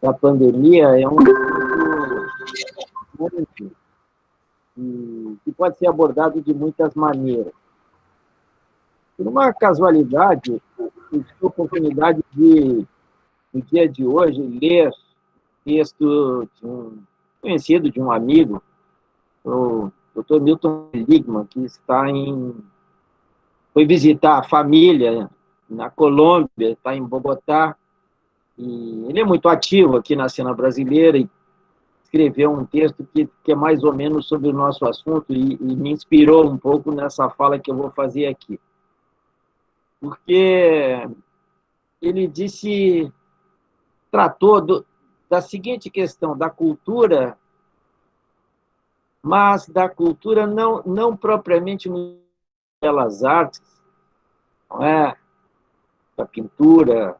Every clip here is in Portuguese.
da pandemia é um assunto que pode ser abordado de muitas maneiras. Por uma casualidade, eu tive a oportunidade de, no dia de hoje, ler texto de um conhecido, de um amigo, o Dr. Milton Seligman, que foi visitar a família na Colômbia, está em Bogotá, e ele é muito ativo aqui na cena brasileira e escreveu um texto que é mais ou menos sobre o nosso assunto e me inspirou um pouco nessa fala que eu vou fazer aqui. Porque ele tratou da seguinte questão, da cultura, mas da cultura não propriamente belas artes, não é? Da pintura,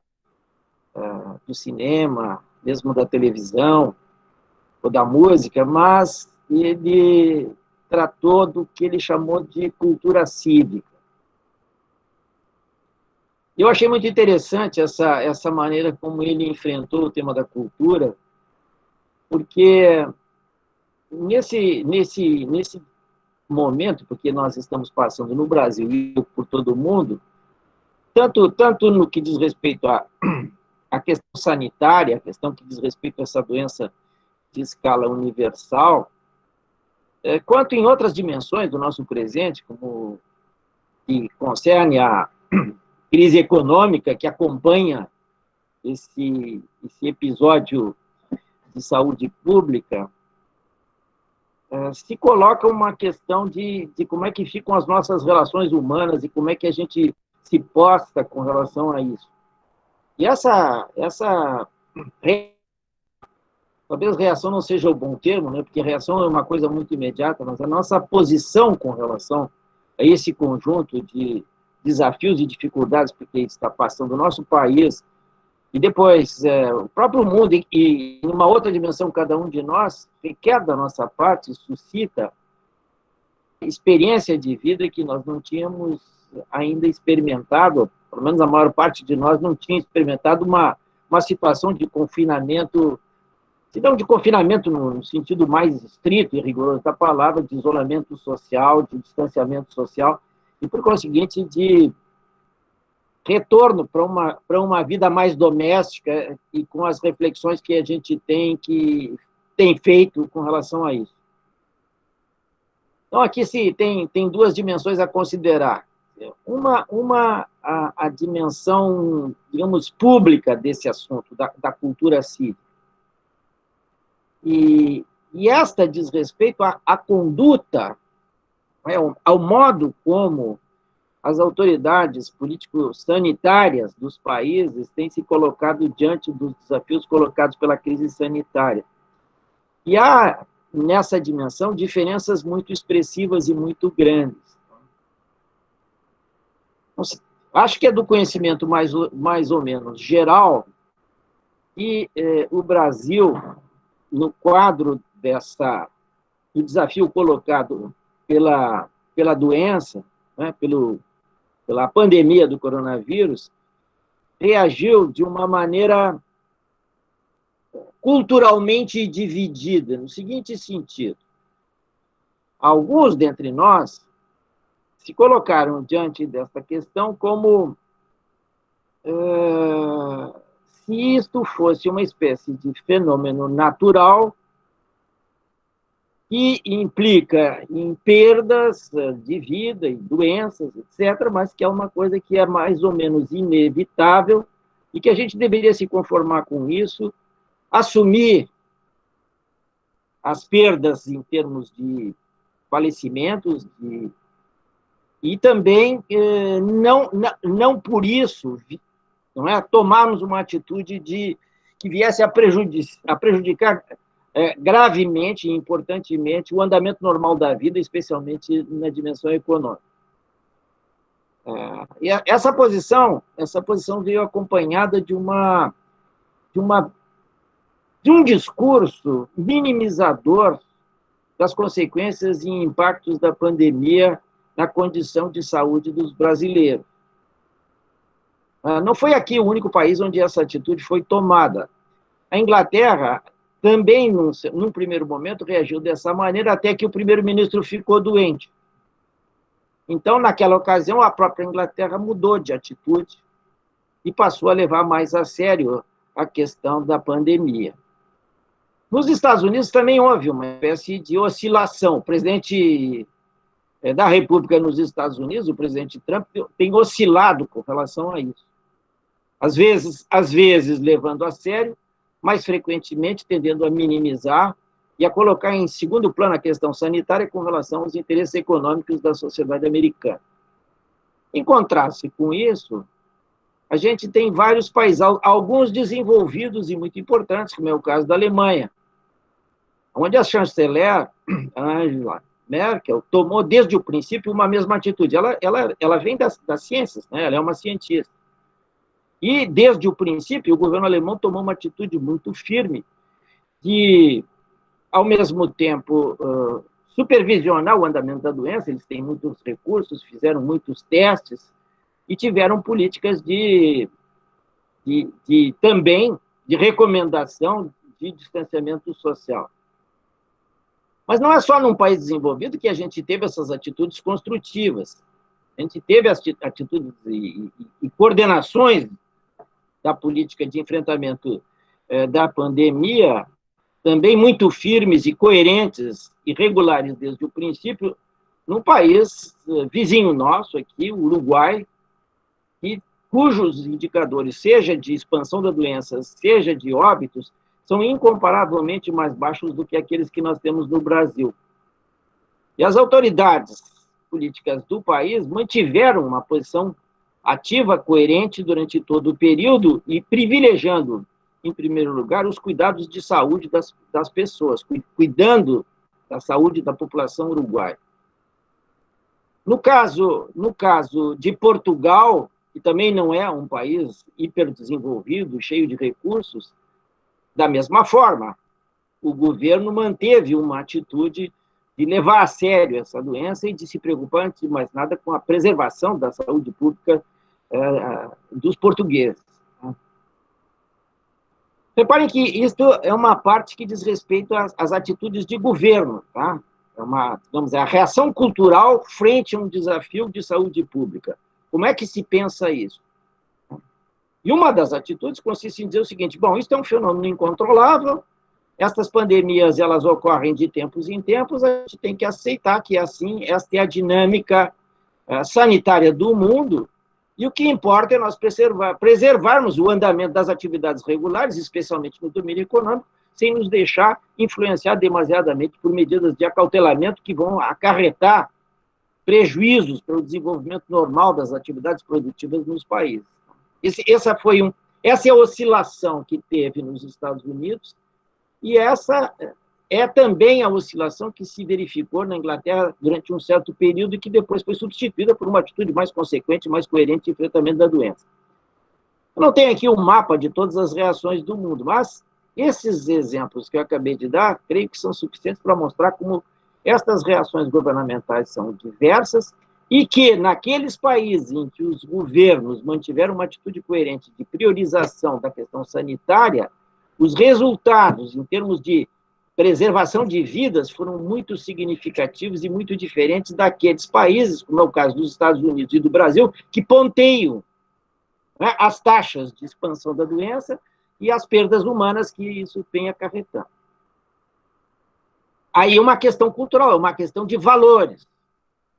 do cinema, mesmo da televisão, ou da música, mas ele tratou do que ele chamou de cultura cívica. Eu achei muito interessante essa maneira como ele enfrentou o tema da cultura, porque nesse momento, porque nós estamos passando no Brasil e por todo o mundo, tanto no que diz respeito à questão sanitária, a questão que diz respeito a essa doença de escala universal, quanto em outras dimensões do nosso presente, como que concerne a crise econômica que acompanha esse episódio de saúde pública, se coloca uma questão de como é que ficam as nossas relações humanas e como é que a gente se posta com relação a isso. E talvez reação não seja o bom termo, né? Porque reação é uma coisa muito imediata, mas a nossa posição com relação a esse conjunto de desafios e dificuldades que está passando o nosso país, e depois o próprio mundo, e em uma outra dimensão, cada um de nós, requer da nossa parte, suscita experiência de vida que nós não tínhamos ainda experimentado, pelo menos a maior parte de nós não tinha experimentado uma situação de confinamento, se não de confinamento no sentido mais estrito e rigoroso da palavra, de isolamento social, de distanciamento social, e, por conseguinte, de retorno para uma vida mais doméstica e com as reflexões que a gente tem feito com relação a isso. Então, aqui tem duas dimensões a considerar. A dimensão, digamos, pública desse assunto, da cultura cívica. E esta diz respeito à conduta, ao modo como as autoridades político-sanitárias dos países têm se colocado diante dos desafios colocados pela crise sanitária. E há, nessa dimensão, diferenças muito expressivas e muito grandes. Acho que é do conhecimento mais ou menos geral que o Brasil, no quadro do desafio colocado pela doença, né, pela pandemia do coronavírus, reagiu de uma maneira culturalmente dividida, no seguinte sentido: alguns dentre nós se colocaram diante desta questão como se isto fosse uma espécie de fenômeno natural que implica em perdas de vida e doenças, etc., mas que é uma coisa que é mais ou menos inevitável e que a gente deveria se conformar com isso, assumir as perdas em termos de falecimentos e também não por isso, não é, tomarmos uma atitude que viesse a prejudicar gravemente e importantemente o andamento normal da vida, especialmente na dimensão econômica. E essa posição veio acompanhada de um discurso minimizador das consequências e impactos da pandemia na condição de saúde dos brasileiros. Não foi aqui o único país onde essa atitude foi tomada. A Inglaterra também, num primeiro momento, reagiu dessa maneira, até que o primeiro-ministro ficou doente. Então, naquela ocasião, a própria Inglaterra mudou de atitude e passou a levar mais a sério a questão da pandemia. Nos Estados Unidos também houve uma espécie de oscilação. O presidente da República nos Estados Unidos, o presidente Trump, tem oscilado com relação a isso. Às vezes levando a sério, mais frequentemente tendendo a minimizar e a colocar em segundo plano a questão sanitária com relação aos interesses econômicos da sociedade americana. Em contraste com isso, a gente tem vários países, alguns desenvolvidos e muito importantes, como é o caso da Alemanha, onde a chanceler Angela Merkel tomou desde o princípio uma mesma atitude. Ela vem das ciências, né? Ela é uma cientista. E, desde o princípio, o governo alemão tomou uma atitude muito firme de, ao mesmo tempo, supervisionar o andamento da doença. Eles têm muitos recursos, fizeram muitos testes e tiveram políticas também de recomendação de distanciamento social. Mas não é só num país desenvolvido que a gente teve essas atitudes construtivas. A gente teve as atitudes e coordenações da política de enfrentamento da pandemia, também muito firmes e coerentes e regulares desde o princípio, num país vizinho nosso aqui, o Uruguai, cujos indicadores, seja de expansão da doença, seja de óbitos, são incomparavelmente mais baixos do que aqueles que nós temos no Brasil. E as autoridades políticas do país mantiveram uma posição ativa, coerente durante todo o período e privilegiando, em primeiro lugar, os cuidados de saúde das pessoas, cuidando da saúde da população uruguaia. No caso de Portugal, que também não é um país hiperdesenvolvido, cheio de recursos, da mesma forma, o governo manteve uma atitude de levar a sério essa doença e de se preocupar, antes de mais nada, com a preservação da saúde pública dos portugueses. Reparem que isto é uma parte que diz respeito às atitudes de governo, tá? É a reação cultural frente a um desafio de saúde pública. Como é que se pensa isso? E uma das atitudes consiste em dizer o seguinte: bom, isso é um fenômeno incontrolável, estas pandemias elas ocorrem de tempos em tempos, a gente tem que aceitar que assim, esta é a dinâmica sanitária do mundo, e o que importa é nós preservarmos o andamento das atividades regulares, especialmente no domínio econômico, sem nos deixar influenciar demasiadamente por medidas de acautelamento que vão acarretar prejuízos para o desenvolvimento normal das atividades produtivas nos países. Essa é a oscilação que teve nos Estados Unidos, e essa é também a oscilação que se verificou na Inglaterra durante um certo período e que depois foi substituída por uma atitude mais consequente, mais coerente de enfrentamento da doença. Eu não tenho aqui um mapa de todas as reações do mundo, mas esses exemplos que eu acabei de dar, creio que são suficientes para mostrar como estas reações governamentais são diversas e que, naqueles países em que os governos mantiveram uma atitude coerente de priorização da questão sanitária, os resultados, em termos de preservação de vidas, foram muito significativos e muito diferentes daqueles países, como é o caso dos Estados Unidos e do Brasil, que ponteiam, né, as taxas de expansão da doença e as perdas humanas que isso tem acarretado. Aí uma questão cultural, uma questão de valores,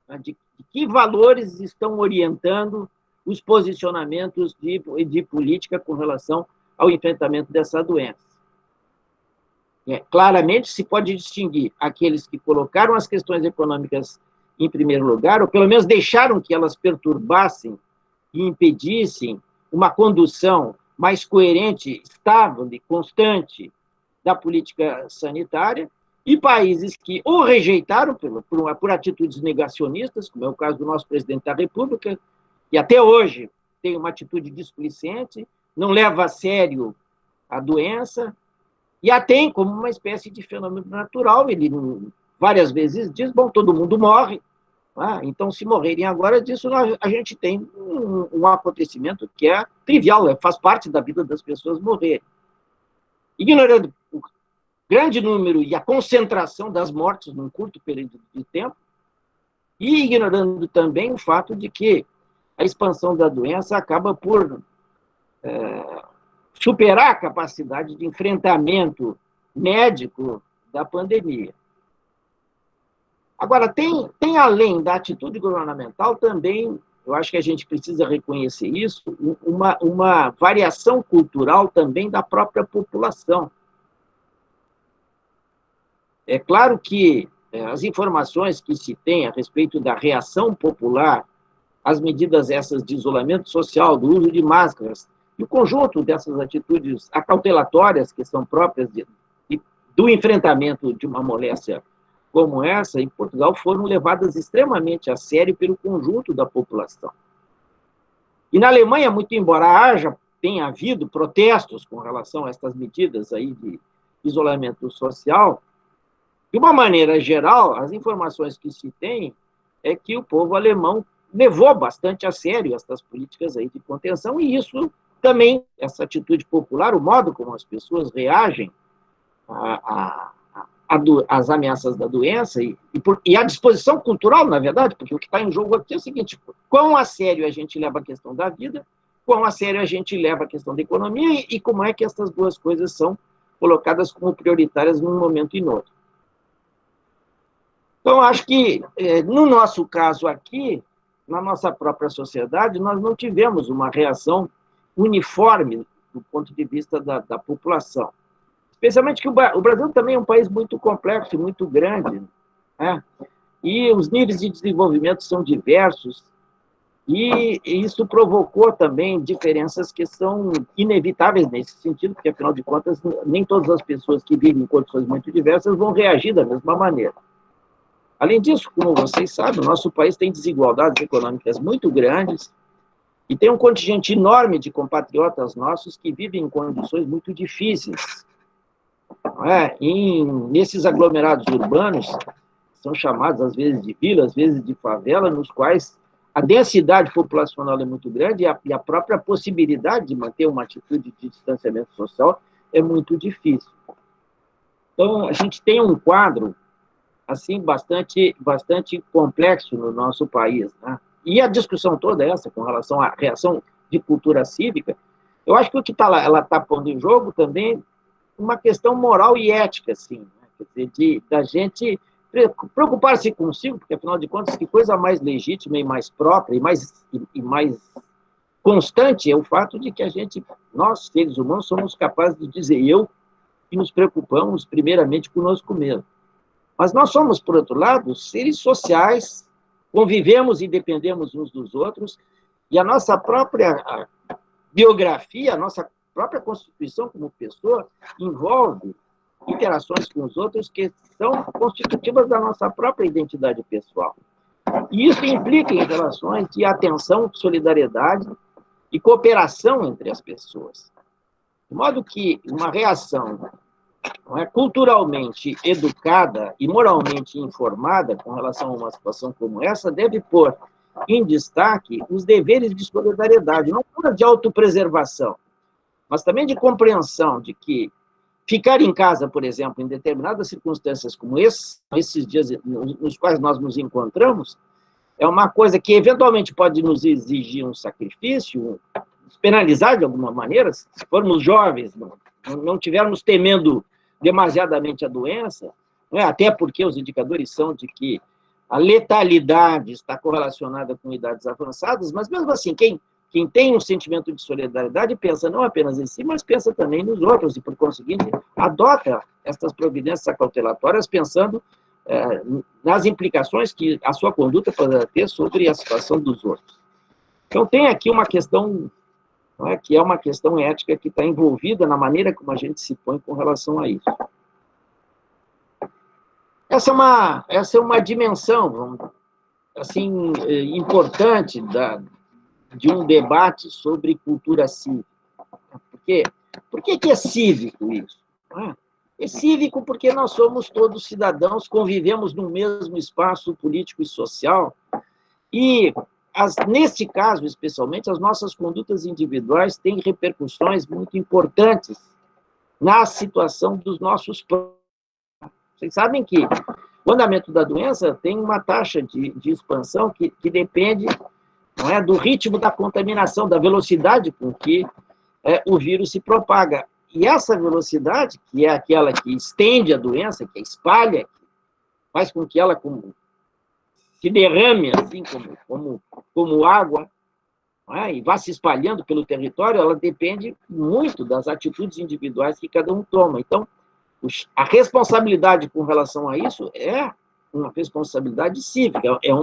né, de que valores estão orientando os posicionamentos de política com relação ao enfrentamento dessa doença. Claramente se pode distinguir aqueles que colocaram as questões econômicas em primeiro lugar, ou pelo menos deixaram que elas perturbassem e impedissem uma condução mais coerente, estável e constante da política sanitária, e países que ou rejeitaram por atitudes negacionistas, como é o caso do nosso presidente da República, que até hoje tem uma atitude displicente, não leva a sério a doença, e a tem como uma espécie de fenômeno natural. Ele várias vezes diz, bom, todo mundo morre, então se morrerem agora disso, a gente tem um acontecimento que é trivial, faz parte da vida das pessoas morrerem. ignorando o grande número e a concentração das mortes num curto período de tempo, e ignorando também o fato de que a expansão da doença acaba por superar a capacidade de enfrentamento médico da pandemia. Agora, tem além da atitude governamental também, eu acho que a gente precisa reconhecer isso, uma variação cultural também da própria população. É claro que as informações que se tem a respeito da reação popular às medidas essas de isolamento social, do uso de máscaras, e o conjunto dessas atitudes acautelatórias que são próprias do enfrentamento de uma moléstia como essa, em Portugal, foram levadas extremamente a sério pelo conjunto da população. E na Alemanha, muito embora tenha havido protestos com relação a estas medidas aí de isolamento social, de uma maneira geral, as informações que se tem é que o povo alemão levou bastante a sério essas políticas aí de contenção, e isso também, essa atitude popular, o modo como as pessoas reagem às ameaças da doença e a disposição cultural, na verdade, porque o que está em jogo aqui é o seguinte: quão a sério a gente leva a questão da vida, quão a sério a gente leva a questão da economia e como é que essas duas coisas são colocadas como prioritárias num momento e no outro. Então, acho que, no nosso caso aqui, na nossa própria sociedade, nós não tivemos uma reação uniforme do ponto de vista da população. Especialmente que o Brasil também é um país muito complexo, muito grande, né? E os níveis de desenvolvimento são diversos, e isso provocou também diferenças que são inevitáveis nesse sentido, porque, afinal de contas, nem todas as pessoas que vivem em condições muito diversas vão reagir da mesma maneira. Além disso, como vocês sabem, o nosso país tem desigualdades econômicas muito grandes e tem um contingente enorme de compatriotas nossos que vivem em condições muito difíceis. Nesses aglomerados urbanos, são chamados às vezes de vila, às vezes de favela, nos quais a densidade populacional é muito grande e a própria possibilidade de manter uma atitude de distanciamento social é muito difícil. Então, a gente tem um quadro assim bastante complexo no nosso país, né? E a discussão toda essa com relação à reação de cultura cívica, eu acho que o que ela está pondo em jogo também uma questão moral e ética, assim, né? Quer dizer, da gente preocupar-se consigo, porque, afinal de contas, que coisa mais legítima e mais própria e mais constante é o fato de que nós, seres humanos, somos capazes de dizer que nos preocupamos primeiramente conosco mesmo. Mas nós somos, por outro lado, seres sociais, convivemos e dependemos uns dos outros, e a nossa própria biografia, a nossa própria constituição como pessoa, envolve interações com os outros que são constitutivas da nossa própria identidade pessoal. E isso implica em relações de atenção, solidariedade e cooperação entre as pessoas. De modo que uma reação culturalmente educada e moralmente informada com relação a uma situação como essa deve pôr em destaque os deveres de solidariedade, não só de autopreservação, mas também de compreensão de que ficar em casa, por exemplo, em determinadas circunstâncias como esses dias nos quais nós nos encontramos, é uma coisa que eventualmente pode nos exigir um sacrifício, nos penalizar de alguma maneira, se formos jovens, não estivermos temendo demasiadamente a doença, até porque os indicadores são de que a letalidade está correlacionada com idades avançadas, mas mesmo assim, quem tem um sentimento de solidariedade pensa não apenas em si, mas pensa também nos outros, e por conseguinte adota estas providências acautelatórias pensando nas implicações que a sua conduta poderá ter sobre a situação dos outros. Então tem aqui uma questão que é uma questão ética que está envolvida na maneira como a gente se põe com relação a isso. Essa é uma dimensão assim, importante de um debate sobre cultura cívica. Por que é cívico isso? É cívico porque nós somos todos cidadãos, convivemos no mesmo espaço político e social, e nesse caso, especialmente, as nossas condutas individuais têm repercussões muito importantes na situação dos nossos próprios. Vocês sabem que o andamento da doença tem uma taxa de expansão que depende, não é, do ritmo da contaminação, da velocidade com que o vírus se propaga. E essa velocidade, que é aquela que estende a doença, que espalha, que faz com que ela se derrame assim como água, e vá se espalhando pelo território, ela depende muito das atitudes individuais que cada um toma. Então, a responsabilidade com relação a isso é uma responsabilidade cívica, é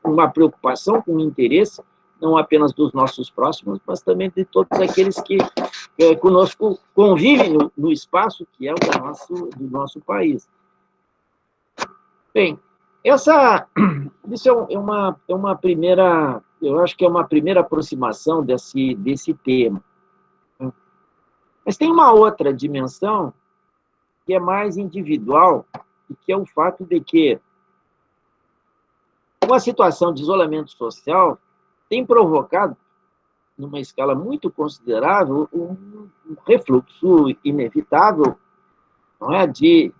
uma preocupação com o interesse, não apenas dos nossos próximos, mas também de todos aqueles que conosco convivem no espaço que é o do nosso país. Bem, isso é uma primeira, eu acho que é uma primeira aproximação desse tema. Mas tem uma outra dimensão que é mais individual, e que é o fato de que uma situação de isolamento social tem provocado, numa escala muito considerável, um refluxo inevitável, não é, de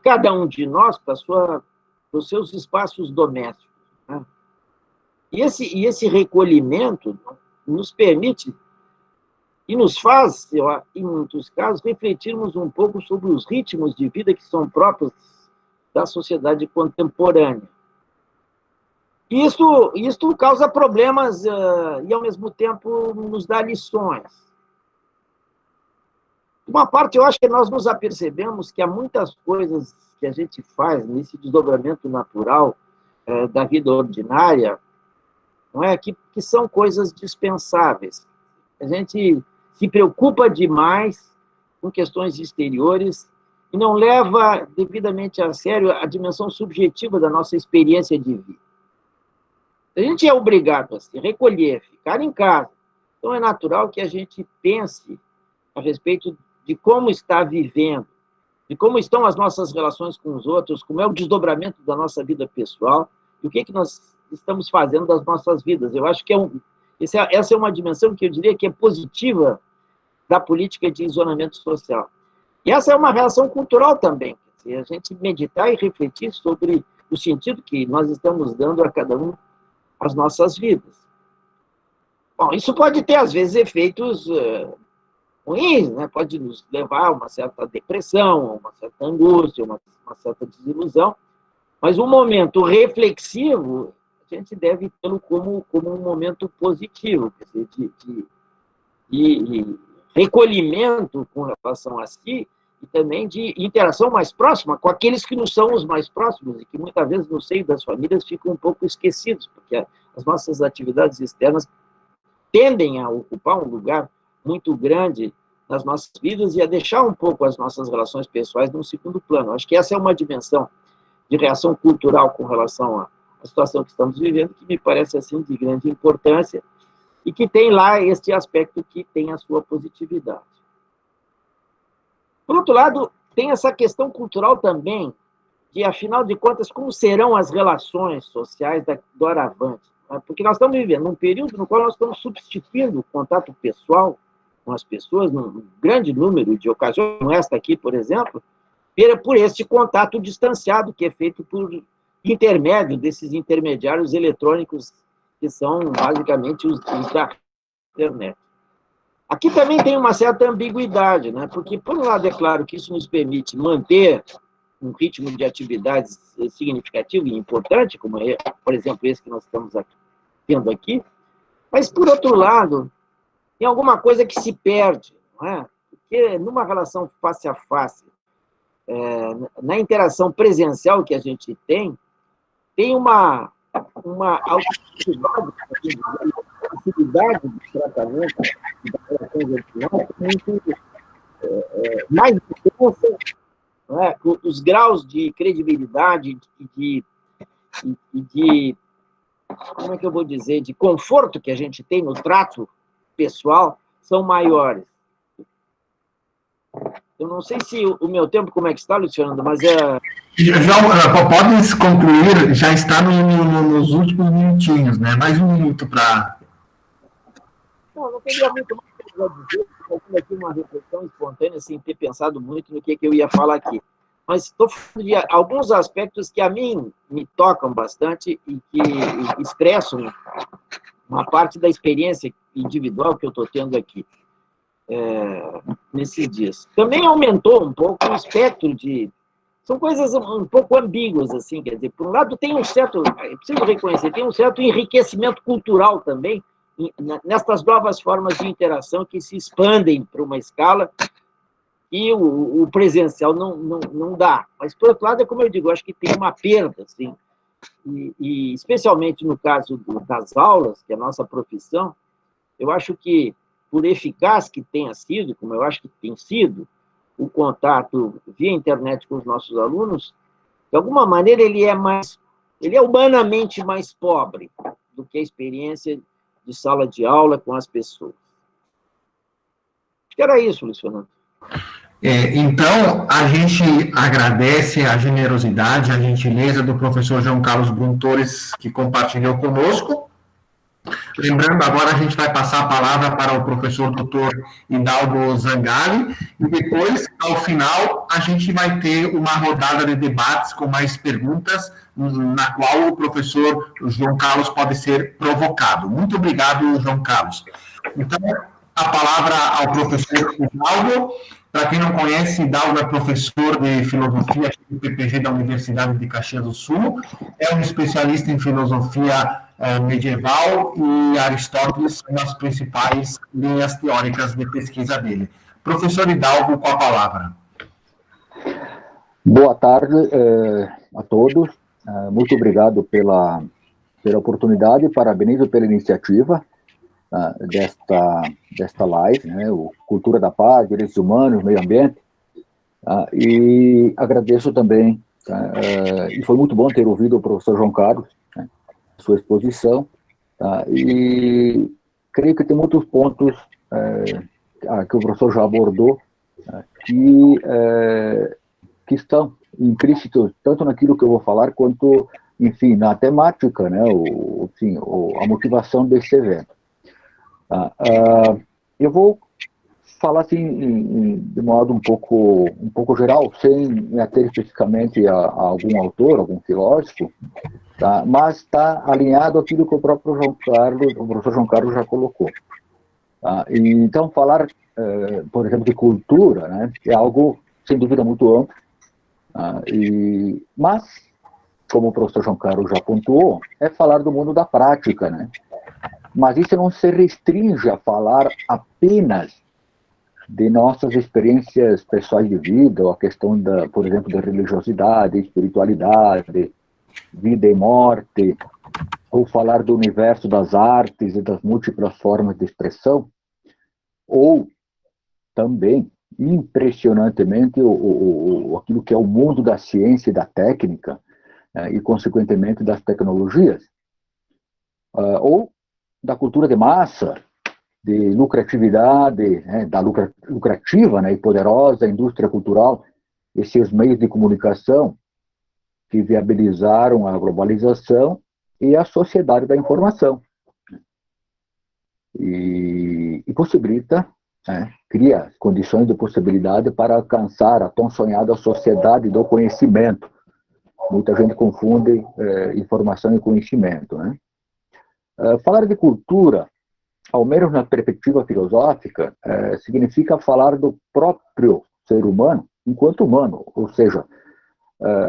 cada um de nós para os seus espaços domésticos. Né? E esse recolhimento nos permite e nos faz, em muitos casos, refletirmos um pouco sobre os ritmos de vida que são próprios da sociedade contemporânea. Isto causa problemas e, ao mesmo tempo, nos dá lições. Uma parte, eu acho que nós nos apercebemos que há muitas coisas que a gente faz nesse desdobramento natural da vida ordinária, não é, que são coisas dispensáveis. A gente se preocupa demais com questões exteriores e não leva devidamente a sério a dimensão subjetiva da nossa experiência de vida. A gente é obrigado a se recolher, ficar em casa. Então, é natural que a gente pense a respeito de como está vivendo, de como estão as nossas relações com os outros, como é o desdobramento da nossa vida pessoal, e o que nós estamos fazendo das nossas vidas. Eu acho que essa é uma dimensão que eu diria que é positiva da política de isolamento social. E essa é uma relação cultural também, quer dizer, a gente meditar e refletir sobre o sentido que nós estamos dando a cada um as nossas vidas. Bom, isso pode ter, às vezes, efeitos ruins, né? Pode nos levar a uma certa depressão, uma certa angústia, uma certa desilusão, mas um momento reflexivo, a gente deve tê-lo como um momento positivo, quer dizer, de recolhimento com relação a si e também de interação mais próxima com aqueles que nos são os mais próximos e que muitas vezes no seio das famílias ficam um pouco esquecidos, porque as nossas atividades externas tendem a ocupar um lugar muito grande nas nossas vidas e a deixar um pouco as nossas relações pessoais num segundo plano. Acho que essa é uma dimensão de reação cultural com relação à situação que estamos vivendo, que me parece assim de grande importância e que tem lá este aspecto que tem a sua positividade. Por outro lado, tem essa questão cultural também, de, afinal de contas, como serão as relações sociais do Aravante. Né? Porque nós estamos vivendo um período no qual nós estamos substituindo o contato pessoal com as pessoas, num grande número de ocasiões, como esta aqui, por exemplo, por este contato distanciado, que é feito por intermédio desses intermediários eletrônicos, que são, basicamente, os da internet. Aqui também tem uma certa ambiguidade, né? Porque, por um lado, é claro que isso nos permite manter um ritmo de atividades significativo e importante, como é, por exemplo, esse que nós estamos tendo aqui, mas, por outro lado, tem alguma coisa que se perde, não é? Porque numa relação face a face, na interação presencial que a gente tem uma facilidade de tratamento das relações emocionais muito mais intensa, né? Os graus de credibilidade e de, como é que eu vou dizer, de conforto que a gente tem no trato pessoal são maiores. Eu não sei se o meu tempo, como é que está, Luciano, mas pode concluir, já está nos últimos minutinhos, né? Mais um minuto para... Não teria muito mais a dizer. fazendo aqui uma reflexão espontânea, sem ter pensado muito no que eu ia falar aqui. Mas estou falando de alguns aspectos que a mim me tocam bastante e que expressam uma parte da experiência individual que eu estou tendo aqui nesses dias. Também aumentou um pouco o espectro de... São coisas um pouco ambíguas, assim, quer dizer, por um lado tem um certo, eu preciso reconhecer, tem um certo enriquecimento cultural também, nestas novas formas de interação que se expandem para uma escala e o presencial não dá. Mas, por outro lado, é como eu digo, eu acho que tem uma perda, assim, e especialmente no caso das aulas, que é a nossa profissão, eu acho que, por eficaz que tenha sido, como eu acho que tem sido, o contato via internet com os nossos alunos, de alguma maneira ele é humanamente mais pobre do que a experiência de sala de aula com as pessoas. Acho que era isso, Luiz Fernando. Então, a gente agradece a generosidade, a gentileza do professor João Carlos Brum Torres, que compartilhou conosco. Lembrando, agora a gente vai passar a palavra para o professor Dr. Hidalgo Zangali, e depois, ao final, a gente vai ter uma rodada de debates com mais perguntas, na qual o professor João Carlos pode ser provocado. Muito obrigado, João Carlos. Então, a palavra ao professor Hidalgo. Para quem não conhece, Hidalgo é professor de filosofia do PPG da Universidade de Caxias do Sul, é um especialista em filosofia medieval e Aristóteles são as principais linhas teóricas de pesquisa dele. Professor Hidalgo, com a palavra. Boa tarde a todos. Muito obrigado pela oportunidade, parabenizo pela iniciativa desta live, né, o Cultura da Paz, Direitos Humanos, Meio Ambiente, e agradeço também, e foi muito bom ter ouvido o professor João Carlos, né, sua exposição, e creio que tem muitos pontos que o professor já abordou, que estão implícitos tanto naquilo que eu vou falar, quanto, enfim, na temática, né, a motivação desse evento. Eu vou falar assim de modo um pouco geral, sem me ater especificamente a algum autor, algum filósofo, mas está alinhado àquilo que o professor João Carlos já colocou. E, então, falar, por exemplo, de cultura, né, é algo, sem dúvida, muito amplo, mas, como o professor João Carlos já pontuou, é falar do mundo da prática, né? Mas isso não se restringe a falar apenas de nossas experiências pessoais de vida, ou a questão, por exemplo, da religiosidade, espiritualidade, vida e morte, ou falar do universo das artes e das múltiplas formas de expressão, ou também, impressionantemente, aquilo que é o mundo da ciência e da técnica, e, consequentemente, das tecnologias, ou da cultura de massa, de lucratividade, da lucrativa, né, e poderosa indústria cultural, e seus meios de comunicação que viabilizaram a globalização e a sociedade da informação. E possibilita, cria condições de possibilidade para alcançar a tão sonhada sociedade do conhecimento. Muita gente confunde informação e conhecimento, né? Falar de cultura, ao menos na perspectiva filosófica, significa falar do próprio ser humano enquanto humano, ou seja,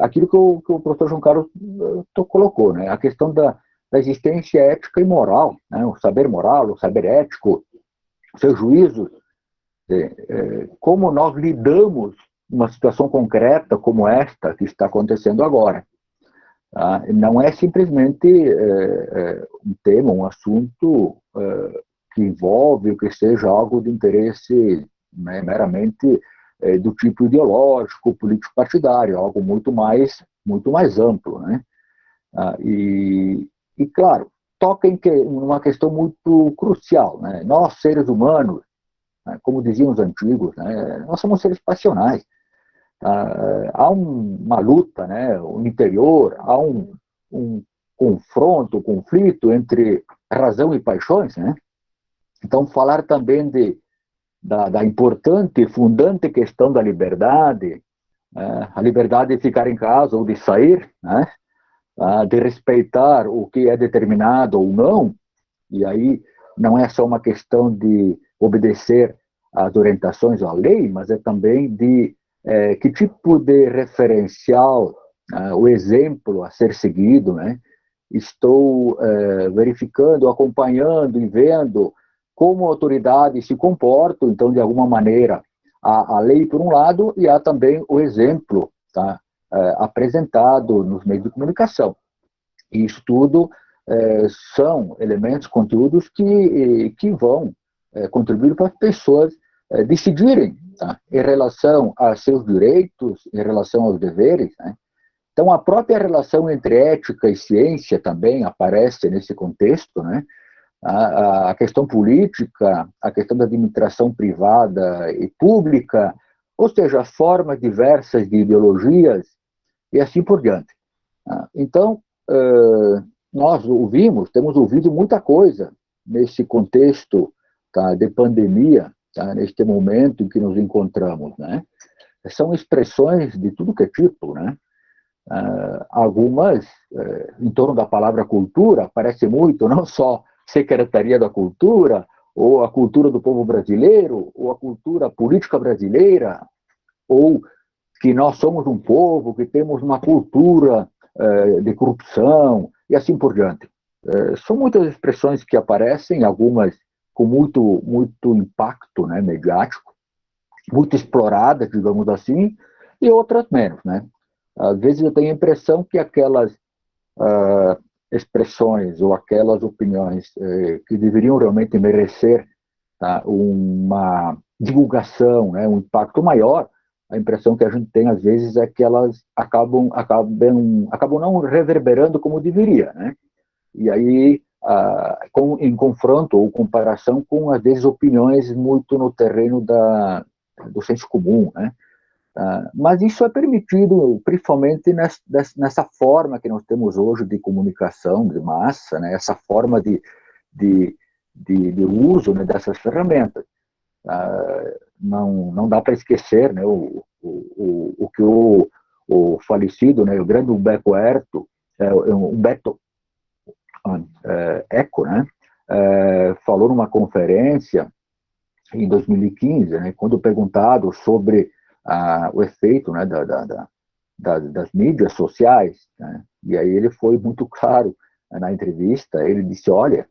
aquilo que o professor João Carlos colocou, né, a questão da existência ética e moral, né, o saber moral, o saber ético, os seus juízos, como nós lidamos numa situação concreta como esta que está acontecendo agora. Não é simplesmente um tema, um assunto que envolve o que seja algo de interesse, né, meramente do tipo ideológico, político-partidário, algo muito mais amplo, né? E claro, toca em uma questão muito crucial, né? Nós, seres humanos, né, como diziam os antigos, né, nós somos seres passionais. Há uma luta, né, no interior, há um confronto, conflito entre razão e paixões, né? Então, falar também de da importante e fundante questão da liberdade, a liberdade de ficar em casa ou de sair, né? De respeitar o que é determinado ou não, e aí não é só uma questão de obedecer às orientações à lei, mas é também de que tipo de referencial, o exemplo a ser seguido, né? Estou verificando, acompanhando e vendo como autoridades se comportam, então, de alguma maneira, a lei por um lado, e há também o exemplo, tá, apresentado nos meios de comunicação. E isso tudo são elementos, conteúdos que vão contribuir para as pessoas decidirem, tá, em relação a seus direitos, em relação aos deveres, né? Então, a própria relação entre ética e ciência também aparece nesse contexto, né? A questão política, a questão da administração privada e pública, ou seja, as formas diversas de ideologias e assim por diante. Então, nós temos ouvido muita coisa nesse contexto, tá, de pandemia, tá, neste momento em que nos encontramos, né? São expressões de tudo que é tipo, né? Algumas, em torno da palavra cultura, aparece muito, não só Secretaria da Cultura, ou a cultura do povo brasileiro, ou a cultura política brasileira, ou que nós somos um povo, que temos uma cultura de corrupção, e assim por diante. São muitas expressões que aparecem, algumas com muito impacto, né, mediático, muito exploradas, digamos assim, e outras menos, né? Às vezes eu tenho a impressão que aquelas expressões ou aquelas opiniões que deveriam realmente merecer, tá, uma divulgação, né, um impacto maior, a impressão que a gente tem às vezes é que elas acabam não reverberando como deveria, né? E aí, em confronto ou comparação com, às vezes, opiniões muito no terreno do senso comum, né? Mas isso é permitido, principalmente nessa forma que nós temos hoje de comunicação de massa, né? Essa forma de uso, né, dessas ferramentas. Não dá para esquecer, né, o que o falecido, né, o grande Humberto Eco, né, falou numa conferência em 2015, né, quando perguntado sobre o efeito, né, das mídias sociais, né, e aí ele foi muito claro na entrevista. Ele disse: olha,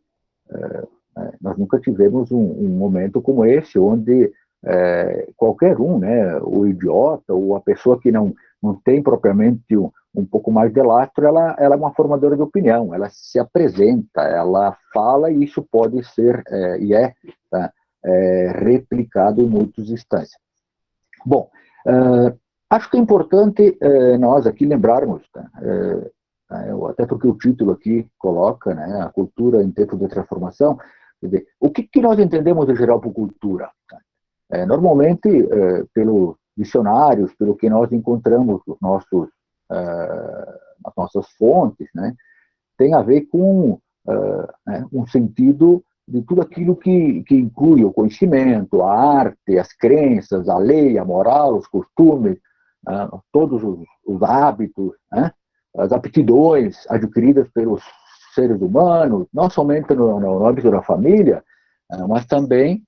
nós nunca tivemos um momento como esse, onde qualquer um, né, o idiota ou a pessoa que não tem propriamente um pouco mais de lastro, ela é uma formadora de opinião, ela se apresenta, ela fala, e isso pode ser tá, replicado em muitas instâncias. Bom, acho que é importante nós aqui lembrarmos, tá, até porque o título aqui coloca, né, a cultura em tempo de transformação. Quer dizer, o que nós entendemos em geral por cultura? Normalmente, pelos dicionários, pelo que nós encontramos nas nossas fontes, né, tem a ver com um sentido de tudo aquilo que inclui o conhecimento, a arte, as crenças, a lei, a moral, os costumes, todos os hábitos, né, as aptidões adquiridas pelos seres humanos, não somente no âmbito da família, mas também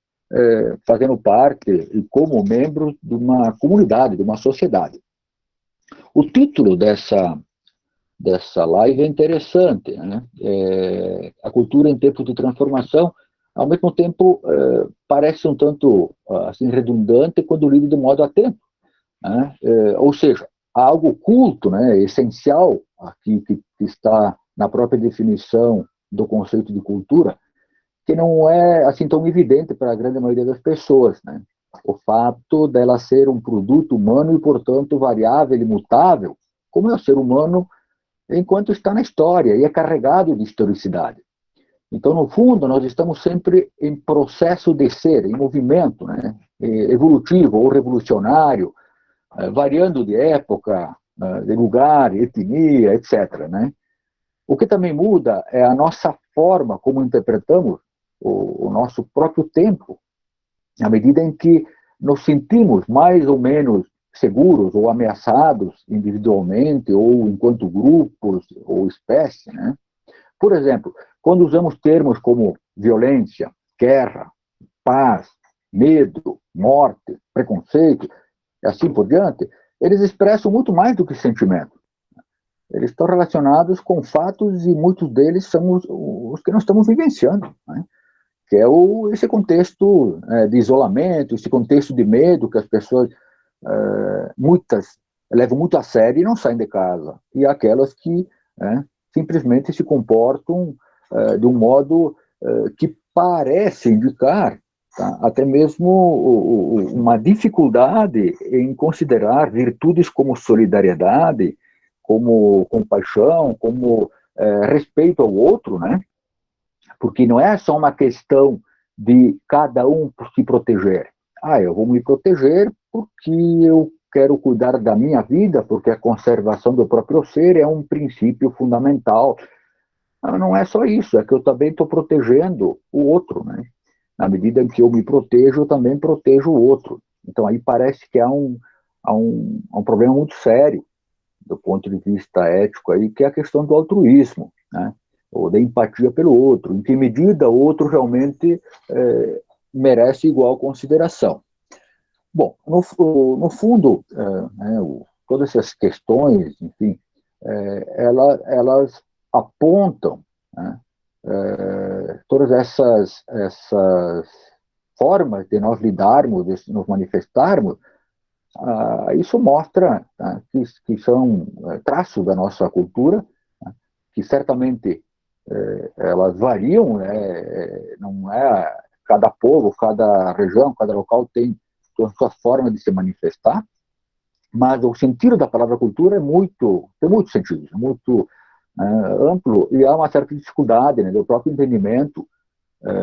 fazendo parte e como membros de uma comunidade, de uma sociedade. O título dessa live é interessante, né? A cultura em tempos de transformação. Ao mesmo tempo, parece um tanto assim, redundante quando lido de modo atento, né? Ou seja, há algo oculto, né, essencial aqui, que está na própria definição do conceito de cultura, que não é assim tão evidente para a grande maioria das pessoas, né? O fato dela ser um produto humano e, portanto, variável e mutável, como é o ser humano enquanto está na história e é carregado de historicidade. Então, no fundo, nós estamos sempre em processo de ser, em movimento, né, evolutivo ou revolucionário, variando de época, de lugar, etnia, etc., né? O que também muda é a nossa forma como interpretamos o nosso próprio tempo, À medida em que nos sentimos mais ou menos seguros ou ameaçados individualmente ou enquanto grupos ou espécie, né? Por exemplo, quando usamos termos como violência, guerra, paz, medo, morte, preconceito, e assim por diante, eles expressam muito mais do que sentimento. Eles estão relacionados com fatos e muitos deles são os que nós estamos vivenciando, né? Que é esse contexto de isolamento, esse contexto de medo que as pessoas, muitas, levam muito a sério e não saem de casa, e aquelas que simplesmente se comportam de um modo que parece indicar, tá, até mesmo uma dificuldade em considerar virtudes como solidariedade, como compaixão, como respeito ao outro, né? Porque não é só uma questão de cada um se proteger. Eu vou me proteger porque eu quero cuidar da minha vida, porque a conservação do próprio ser é um princípio fundamental. Não é só isso, é que eu também estou protegendo o outro, né? Na medida em que eu me protejo, eu também protejo o outro. Então aí parece que há um problema muito sério do ponto de vista ético aí, que é a questão do altruísmo, né? Ou da empatia pelo outro, em que medida o outro realmente merece igual consideração. Bom, no fundo, todas essas questões, enfim, elas apontam, né, todas essas formas de nós lidarmos, de nos manifestarmos. Isso mostra que são traços da nossa cultura, que certamente elas variam, né? Não é cada povo, cada região, cada local tem a sua forma de se manifestar, mas o sentido da palavra cultura tem muito sentido, muito amplo, e há uma certa dificuldade, né, do próprio entendimento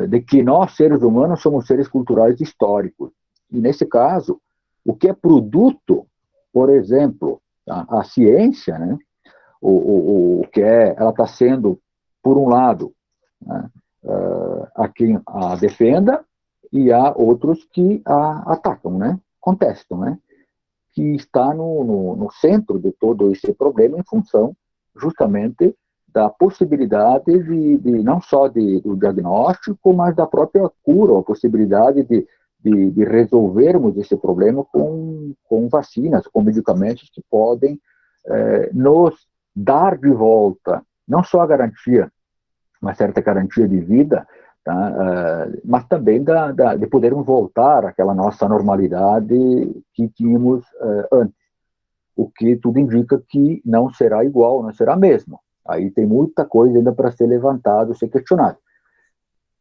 de que nós, seres humanos, somos seres culturais históricos. E, nesse caso, o que é produto, por exemplo, a ciência, né, o que ela está sendo, por um lado, né, a quem a defenda, e há outros que a atacam, né, contestam, né, que está no centro de todo esse problema em função justamente da possibilidade de não só do diagnóstico, mas da própria cura, a possibilidade de resolvermos esse problema com vacinas, com medicamentos que podem nos dar de volta, não só a garantia, uma certa garantia de vida, tá, mas também de podermos voltar àquela nossa normalidade que tínhamos antes. O que tudo indica que não será igual, não será mesmo. Aí tem muita coisa ainda para ser levantada, ser questionada.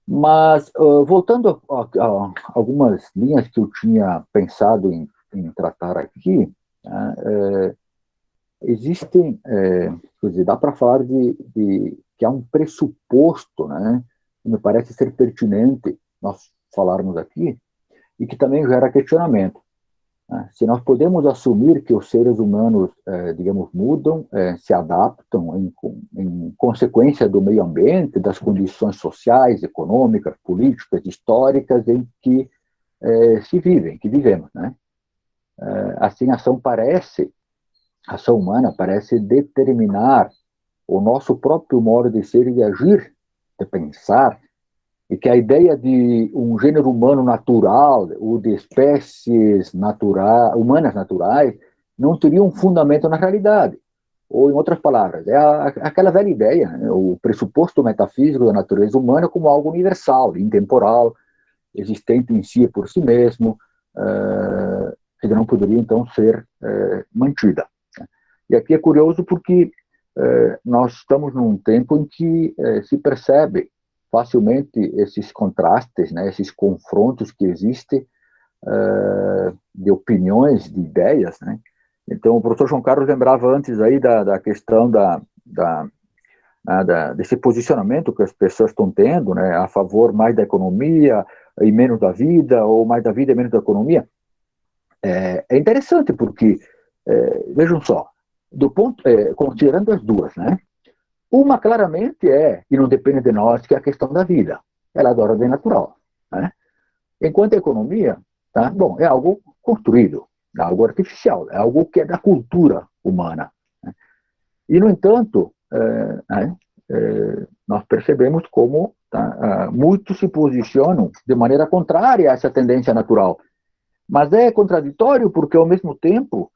Mas, voltando a algumas linhas que eu tinha pensado em tratar aqui, existem, quer dizer, dá para falar que há um pressuposto, né, que me parece ser pertinente nós falarmos aqui, e que também gera questionamento. Se nós podemos assumir que os seres humanos, digamos, mudam, se adaptam em consequência do meio ambiente, das condições sociais, econômicas, políticas, históricas em que se vivem, que vivemos, né? Assim, a ação humana parece determinar o nosso próprio modo de ser e de agir, de pensar, e que a ideia de um gênero humano natural, ou de espécies humanas naturais, não teria um fundamento na realidade. Ou, em outras palavras, é aquela velha ideia, né? O pressuposto metafísico da natureza humana como algo universal, intemporal, existente em si por si mesmo, que não poderia, então, ser mantida. E aqui é curioso porque nós estamos num tempo em que se percebe facilmente esses contrastes, né, esses confrontos que existem de opiniões, de ideias, né? Então, o professor João Carlos lembrava antes aí da questão desse posicionamento que as pessoas estão tendo, né, a favor mais da economia e menos da vida, ou mais da vida e menos da economia. É interessante porque, vejam só, considerando as duas, né? Uma claramente e não depende de nós, que é a questão da vida. Ela é da ordem natural, né? Enquanto a economia, tá? Bom, é algo construído, é algo artificial, é algo que é da cultura humana. Né? E, no entanto, nós percebemos como muitos se posicionam de maneira contrária a essa tendência natural. Mas é contraditório porque, ao mesmo tempo,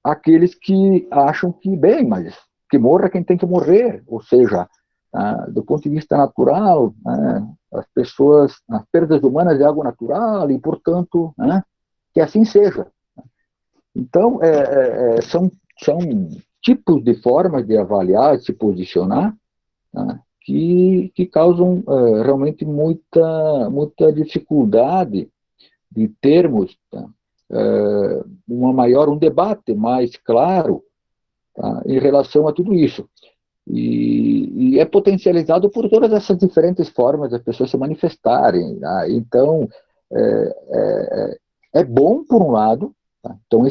aqueles que acham que, bem, mas que morra quem tem que morrer, ou seja, do ponto de vista natural, as perdas humanas é algo natural e, portanto, que assim seja. Então, são tipos de formas de avaliar, de se posicionar, que causam realmente muita dificuldade de termos um debate mais claro em relação a tudo isso. E é potencializado por todas essas diferentes formas das pessoas se manifestarem. Então, é bom, por um lado, então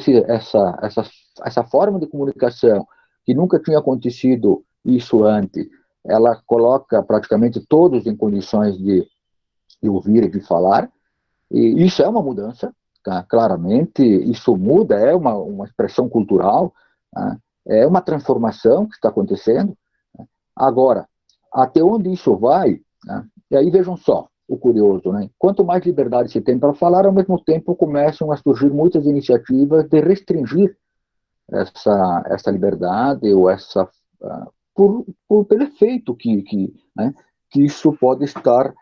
essa forma de comunicação, que nunca tinha acontecido isso antes, ela coloca praticamente todos em condições de ouvir e de falar, e isso é uma mudança, claramente, isso muda, é uma expressão cultural, é uma transformação que está acontecendo. Agora, até onde isso vai, e aí vejam só, o curioso, né? Quanto mais liberdade se tem para falar, ao mesmo tempo começam a surgir muitas iniciativas de restringir essa liberdade, ou pelo efeito que isso pode estar,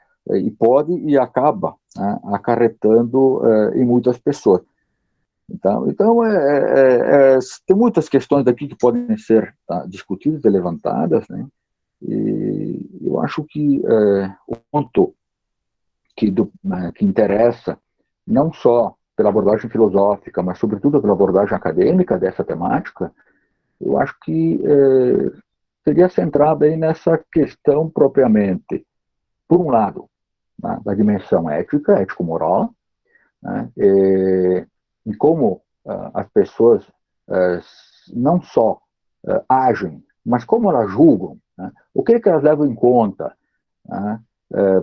e acaba acarretando em muitas pessoas. Então tem muitas questões aqui que podem ser discutidas e levantadas, né? E eu acho que o ponto que interessa, não só pela abordagem filosófica, mas sobretudo pela abordagem acadêmica dessa temática, eu acho que seria centrado aí nessa questão propriamente, por um lado, da dimensão ética, ético-moral, né, e como as pessoas não só agem, mas como elas julgam, né, o que elas levam em conta, né,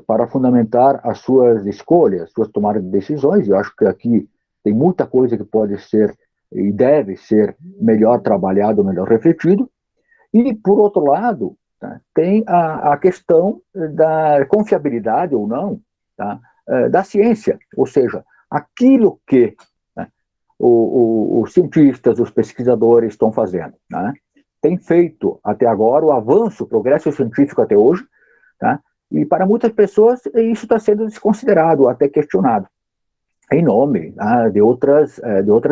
para fundamentar as suas escolhas, suas tomadas de decisões. Eu acho que aqui tem muita coisa que pode ser e deve ser melhor trabalhado, melhor refletido. E, por outro lado, tem a questão da confiabilidade ou não da ciência, ou seja, aquilo que os cientistas, os pesquisadores estão fazendo. Tem feito até agora o avanço, o progresso científico até hoje, e para muitas pessoas isso está sendo desconsiderado, até questionado, em nome de outras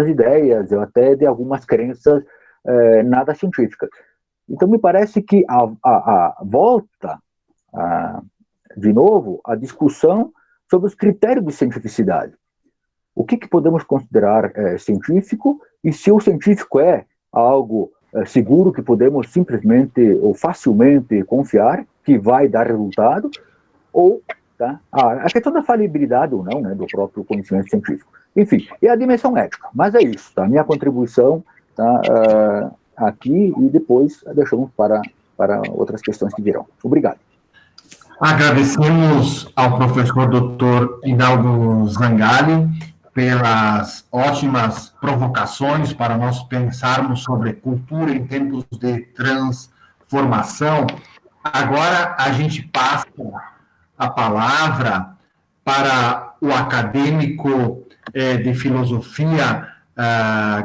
ideias, ou até de algumas crenças nada científicas. Então, me parece que volta, de novo, a discussão sobre os critérios de cientificidade. O que podemos considerar científico, e se o científico é algo seguro que podemos simplesmente ou facilmente confiar, que vai dar resultado, ou a questão da falibilidade ou não, né, do próprio conhecimento científico. Enfim, e a dimensão ética. Mas é isso, a minha contribuição aqui, e depois deixamos para outras questões que virão. Obrigado. Agradecemos ao professor Dr. Hidalgo Zangale pelas ótimas provocações para nós pensarmos sobre cultura em tempos de transformação. Agora a gente passa a palavra para o acadêmico de filosofia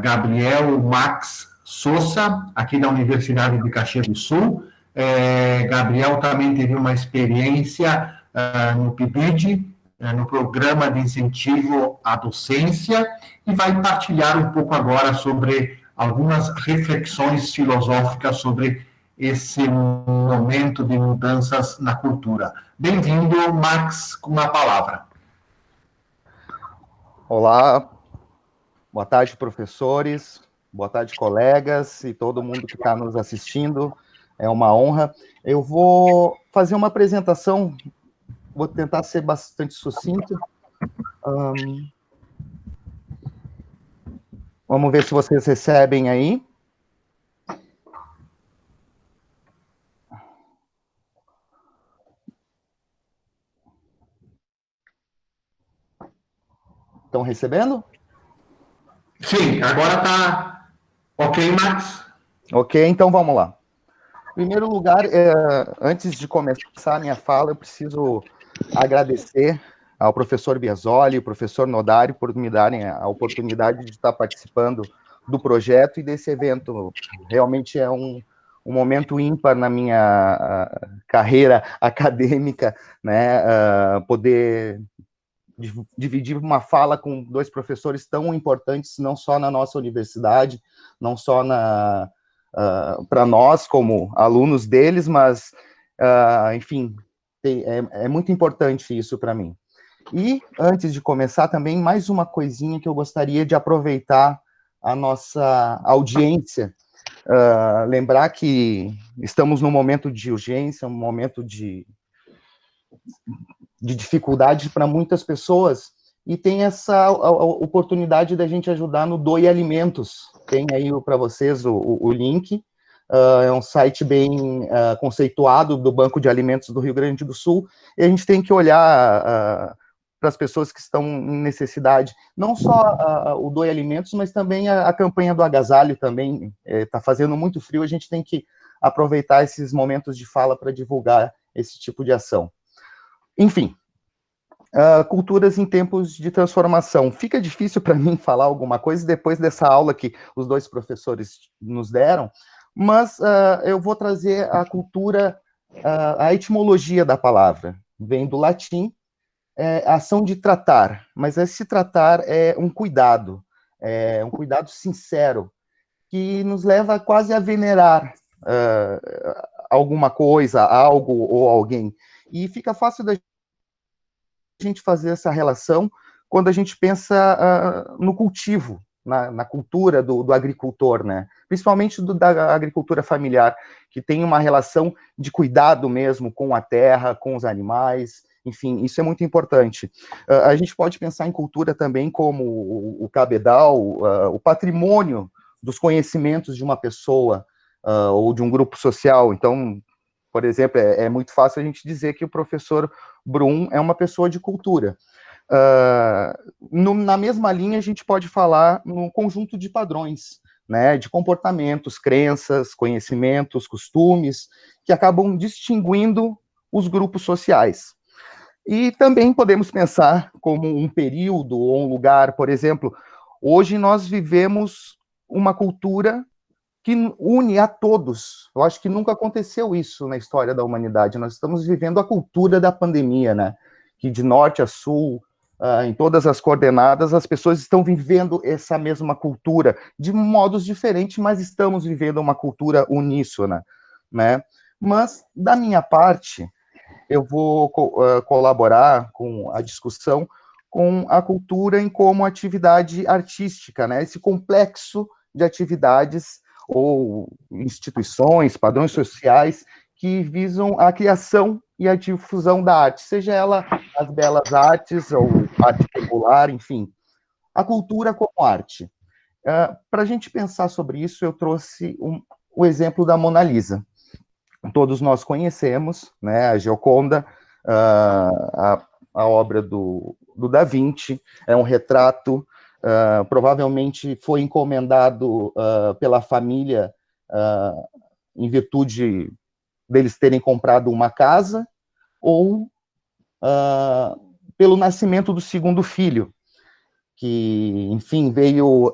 Gabriel Max Sousa, aqui da Universidade de Caxias do Sul. Gabriel também teve uma experiência no PIBID, no Programa de Incentivo à Docência, e vai partilhar um pouco agora sobre algumas reflexões filosóficas sobre esse momento de mudanças na cultura. Bem-vindo, Max, com a palavra. Olá, boa tarde, professores, boa tarde, colegas e todo mundo que está nos assistindo. É uma honra. Eu vou fazer uma apresentação, vou tentar ser bastante sucinto. Vamos ver se vocês recebem aí. recebendo? Sim, agora está ok, Max? Ok, então vamos lá. Em primeiro lugar, antes de começar a minha fala, eu preciso agradecer ao professor Biasoli e ao professor Nodari por me darem a oportunidade de estar participando do projeto e desse evento. Realmente é um momento ímpar na minha carreira acadêmica, né? Poder dividir uma fala com dois professores tão importantes, não só na nossa universidade, não só para nós como alunos deles, mas, enfim, é muito importante isso para mim. E, antes de começar, também mais uma coisinha que eu gostaria de aproveitar a nossa audiência, lembrar que estamos num momento de urgência, um momento de dificuldade para muitas pessoas, e tem essa oportunidade da gente ajudar no Doe Alimentos. Tem aí para vocês o link, é um site bem conceituado do Banco de Alimentos do Rio Grande do Sul, e a gente tem que olhar para as pessoas que estão em necessidade, não só o Doe Alimentos, mas também a campanha do agasalho também, está fazendo muito frio, a gente tem que aproveitar esses momentos de fala para divulgar esse tipo de ação. Enfim, culturas em tempos de transformação. Fica difícil para mim falar alguma coisa depois dessa aula que os dois professores nos deram, mas eu vou trazer a cultura, a etimologia da palavra. Vem do latim, ação de tratar, mas esse tratar é um cuidado sincero, que nos leva quase a venerar alguma coisa, algo ou alguém. E fica fácil da gente fazer essa relação quando a gente pensa no cultivo, na cultura do agricultor, né? Principalmente da agricultura familiar, que tem uma relação de cuidado mesmo com a terra, com os animais, enfim, isso é muito importante. A gente pode pensar em cultura também como o cabedal, o patrimônio dos conhecimentos de uma pessoa ou de um grupo social. Então, por exemplo, é muito fácil a gente dizer que o professor Brum é uma pessoa de cultura. Na mesma linha, a gente pode falar num conjunto de padrões, né, de comportamentos, crenças, conhecimentos, costumes, que acabam distinguindo os grupos sociais. E também podemos pensar como um período ou um lugar, por exemplo, hoje nós vivemos uma cultura que une a todos. Eu acho que nunca aconteceu isso na história da humanidade. Nós estamos vivendo a cultura da pandemia, né? Que de norte a sul, em todas as coordenadas, as pessoas estão vivendo essa mesma cultura, de modos diferentes, mas estamos vivendo uma cultura uníssona, né? Mas, da minha parte, eu vou colaborar com a discussão com a cultura em como atividade artística, né? Esse complexo de atividades ou instituições, padrões sociais que visam a criação e a difusão da arte, seja ela as belas artes ou arte popular, enfim, a cultura como arte. Para a gente pensar sobre isso, eu trouxe o exemplo da Mona Lisa. Todos nós conhecemos, né, a Gioconda, a obra do Da Vinci, é um retrato, provavelmente foi encomendado pela família em virtude deles terem comprado uma casa, ou pelo nascimento do segundo filho, que, enfim, veio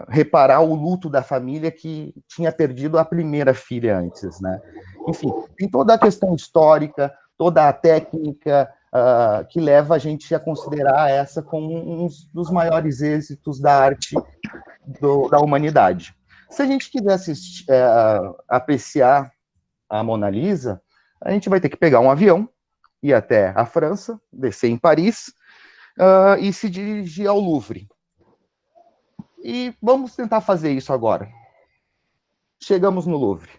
reparar o luto da família que tinha perdido a primeira filha antes, né? Enfim, tem toda a questão histórica, toda a técnica que leva a gente a considerar essa como um dos maiores êxitos da arte da humanidade. Se a gente quiser apreciar a Mona Lisa, a gente vai ter que pegar um avião, ir até a França, descer em Paris, e se dirigir ao Louvre. E vamos tentar fazer isso agora. Chegamos no Louvre.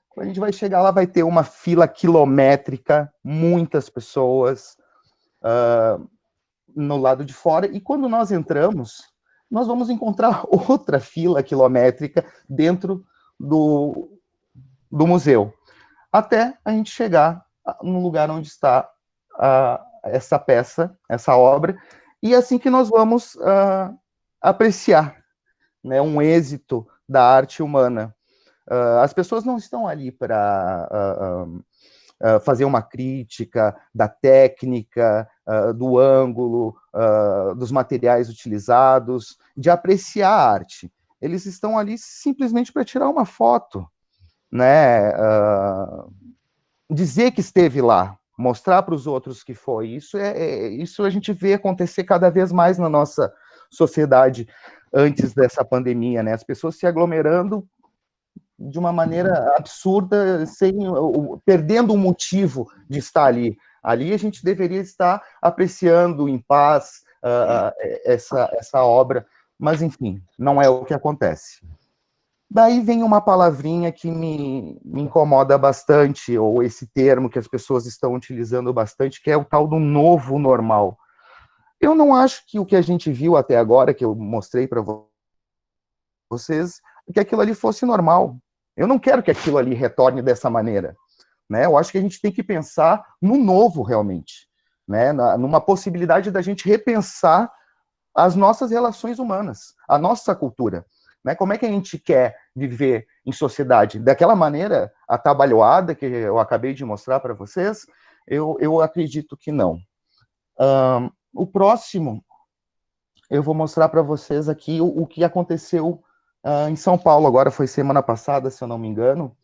Quando a gente vai chegar lá, vai ter uma fila quilométrica, muitas pessoas no lado de fora, e quando nós entramos, nós vamos encontrar outra fila quilométrica dentro do museu, até a gente chegar no lugar onde está essa peça, essa obra, E é assim que nós vamos apreciar, né, um êxito da arte humana. As pessoas não estão ali para fazer uma crítica da técnica, do ângulo, dos materiais utilizados, de apreciar a arte. Eles estão ali simplesmente para tirar uma foto, né? Dizer que esteve lá, mostrar para os outros que foi. Isso a gente vê acontecer cada vez mais na nossa sociedade antes dessa pandemia, né? As pessoas se aglomerando de uma maneira absurda, perdendo o motivo de estar ali. Ali a gente deveria estar apreciando em paz essa obra, mas enfim, não é o que acontece. Daí vem uma palavrinha que me incomoda bastante, ou esse termo que as pessoas estão utilizando bastante, que é o tal do novo normal. Eu não acho que o que a gente viu até agora, que eu mostrei para vocês, que aquilo ali fosse normal. Eu não quero que aquilo ali retorne dessa maneira, né? Eu acho que a gente tem que pensar no novo, realmente, né? Numa possibilidade da gente repensar as nossas relações humanas, a nossa cultura, né? Como é que a gente quer viver em sociedade? Daquela maneira atabalhoada que eu acabei de mostrar para vocês, eu acredito que não. O próximo, eu vou mostrar para vocês aqui o que aconteceu em São Paulo, agora foi semana passada, se eu não me engano.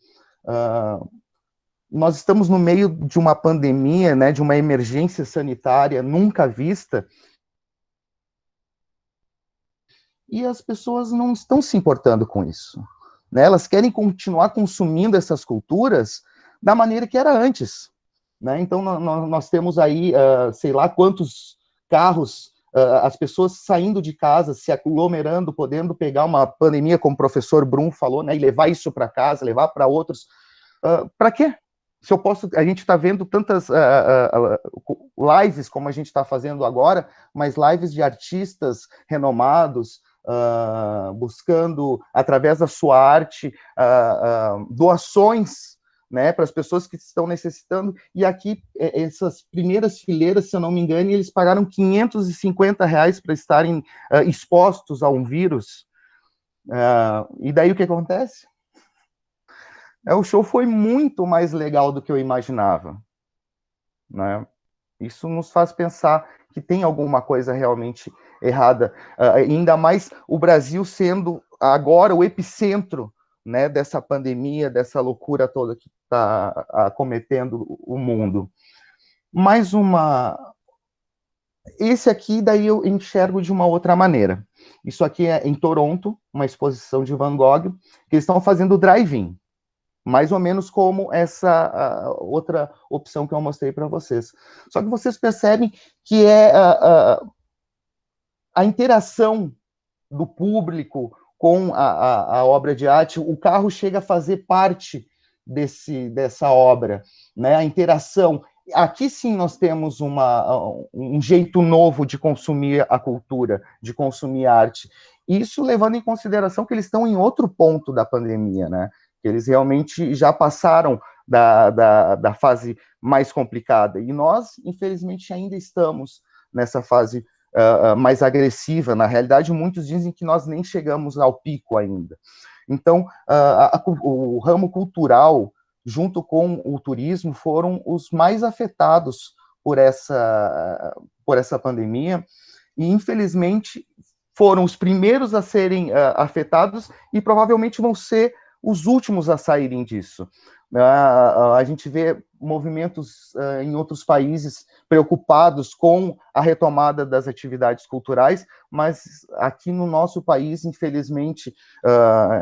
Nós estamos no meio de uma pandemia, né, de uma emergência sanitária nunca vista, e as pessoas não estão se importando com isso, né? Elas querem continuar consumindo essas culturas da maneira que era antes, né? Então, nós temos aí, sei lá quantos carros, as pessoas saindo de casa, se aglomerando, podendo pegar uma pandemia, como o professor Brum falou, né, e levar isso para casa, levar para outros. Para quê? Se eu posso, a gente está vendo tantas lives como a gente está fazendo agora, mas lives de artistas renomados, buscando, através da sua arte, doações, né, para as pessoas que estão necessitando, e aqui, essas primeiras fileiras, se eu não me engano, eles pagaram R$550 para estarem expostos a um vírus, e daí o que acontece? O show foi muito mais legal do que eu imaginava, né? Isso nos faz pensar que tem alguma coisa realmente errada, ainda mais o Brasil sendo agora o epicentro, né, dessa pandemia, dessa loucura toda que está acometendo o mundo. Mais uma... Esse aqui, daí eu enxergo de uma outra maneira. Isso aqui é em Toronto, uma exposição de Van Gogh, que eles estão fazendo drive-in, mais ou menos como essa outra opção que eu mostrei para vocês. Só que vocês percebem que é a interação do público com a obra de arte, o carro chega a fazer parte dessa obra, né? A interação. Aqui sim nós temos um jeito novo de consumir a cultura, de consumir a arte. Isso levando em consideração que eles estão em outro ponto da pandemia, né? Que eles realmente já passaram da fase mais complicada. E nós, infelizmente, ainda estamos nessa fase mais agressiva. Na realidade, muitos dizem que nós nem chegamos ao pico ainda. Então, o ramo cultural, junto com o turismo, foram os mais afetados por essa pandemia, e, infelizmente, foram os primeiros a serem afetados e provavelmente vão ser os últimos a saírem disso. A gente vê movimentos em outros países preocupados com a retomada das atividades culturais, mas aqui no nosso país, infelizmente,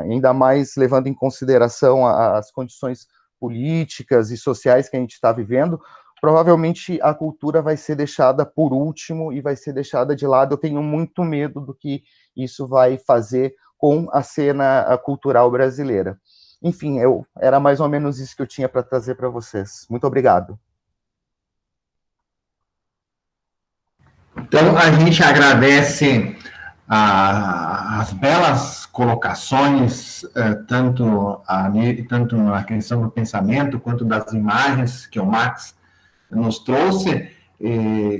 ainda mais levando em consideração as condições políticas e sociais que a gente está vivendo, provavelmente a cultura vai ser deixada por último e vai ser deixada de lado. Eu tenho muito medo do que isso vai fazer com a cena cultural brasileira. Enfim, era mais ou menos isso que eu tinha para trazer para vocês. Muito obrigado. Então, a gente agradece as belas colocações, tanto na questão do pensamento, quanto das imagens que o Max nos trouxe.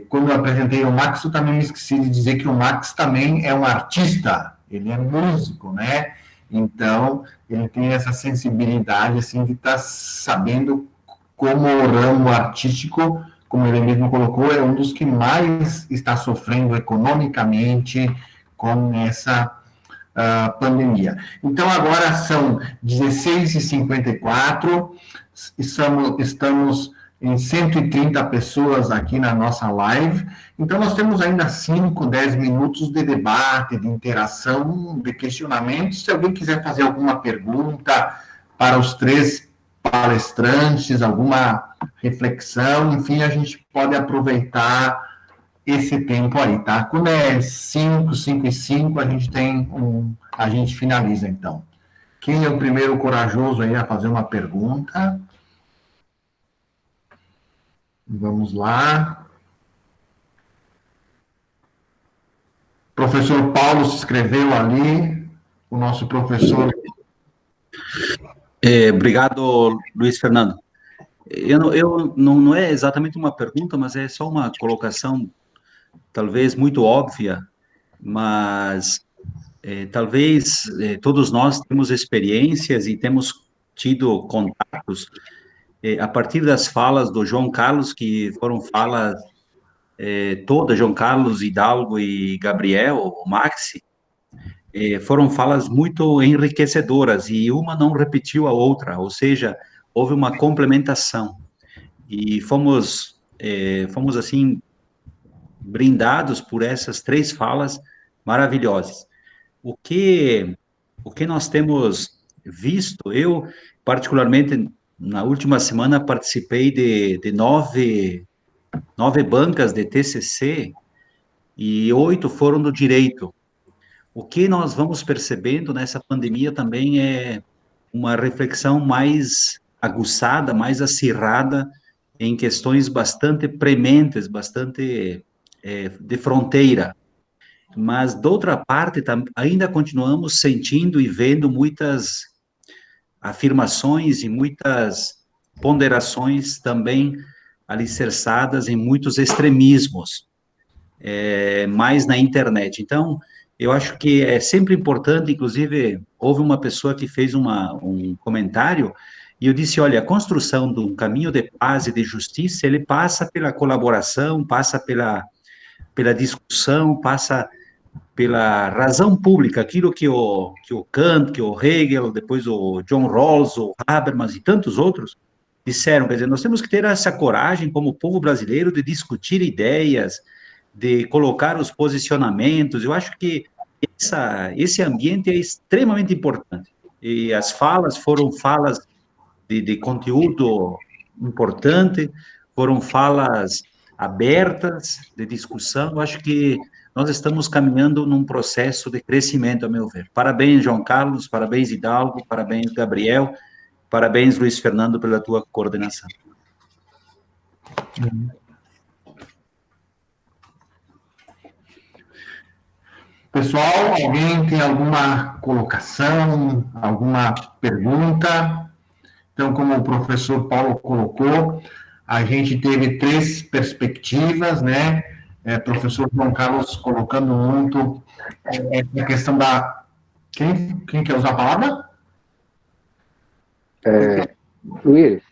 quando eu apresentei o Max, eu também me esqueci de dizer que o Max também é um artista, ele é músico, né? Então, ele tem essa sensibilidade, assim, de estar sabendo como o ramo artístico, como ele mesmo colocou, é um dos que mais está sofrendo economicamente com essa pandemia. Então, agora são 16h54, estamos em 130 pessoas aqui na nossa live, então nós temos ainda 5, 10 minutos de debate, de interação, de questionamento. Se alguém quiser fazer alguma pergunta para os três palestrantes, alguma reflexão, enfim, a gente pode aproveitar esse tempo aí, tá? Quando é 5, 5 e 5, a gente finaliza, então. Quem é o primeiro corajoso aí a fazer uma pergunta? Vamos lá. O professor Paulo se inscreveu ali, o nosso professor. Obrigado, Luiz Fernando. Não é exatamente uma pergunta, mas é só uma colocação, talvez muito óbvia, mas talvez todos nós temos experiências e temos tido contatos a partir das falas do João Carlos, que foram falas todas, João Carlos, Hidalgo e Gabriel, o Maxi, foram falas muito enriquecedoras e uma não repetiu a outra, ou seja, houve uma complementação e fomos assim brindados por essas três falas maravilhosas. O que nós temos visto, eu particularmente na última semana participei de nove bancas de TCC e 8 foram do direito. O que nós vamos percebendo nessa pandemia também é uma reflexão mais aguçada, mais acirrada em questões bastante prementes, bastante de fronteira. Mas, de outra parte, ainda continuamos sentindo e vendo muitas afirmações e muitas ponderações também alicerçadas em muitos extremismos, mais na internet. Então, eu acho que é sempre importante, inclusive, houve uma pessoa que fez um comentário, e eu disse, olha, a construção de um caminho de paz e de justiça, ele passa pela colaboração, passa pela discussão, passa pela razão pública, aquilo que o Kant, que o Hegel, depois o John Rawls, o Habermas e tantos outros disseram, quer dizer, nós temos que ter essa coragem como povo brasileiro de discutir ideias, de colocar os posicionamentos. Eu acho que esse ambiente é extremamente importante. E as falas foram falas de conteúdo importante, foram falas abertas, de discussão. Eu acho que nós estamos caminhando num processo de crescimento, a meu ver. Parabéns, João Carlos, parabéns, Hidalgo, parabéns, Gabriel, parabéns, Luiz Fernando, pela tua coordenação. Pessoal, alguém tem alguma colocação, alguma pergunta? Então, como o professor Paulo colocou, a gente teve 3 perspectivas, né? Professor João Carlos colocando muito a questão da... Quem quer usar a palavra? Luiz,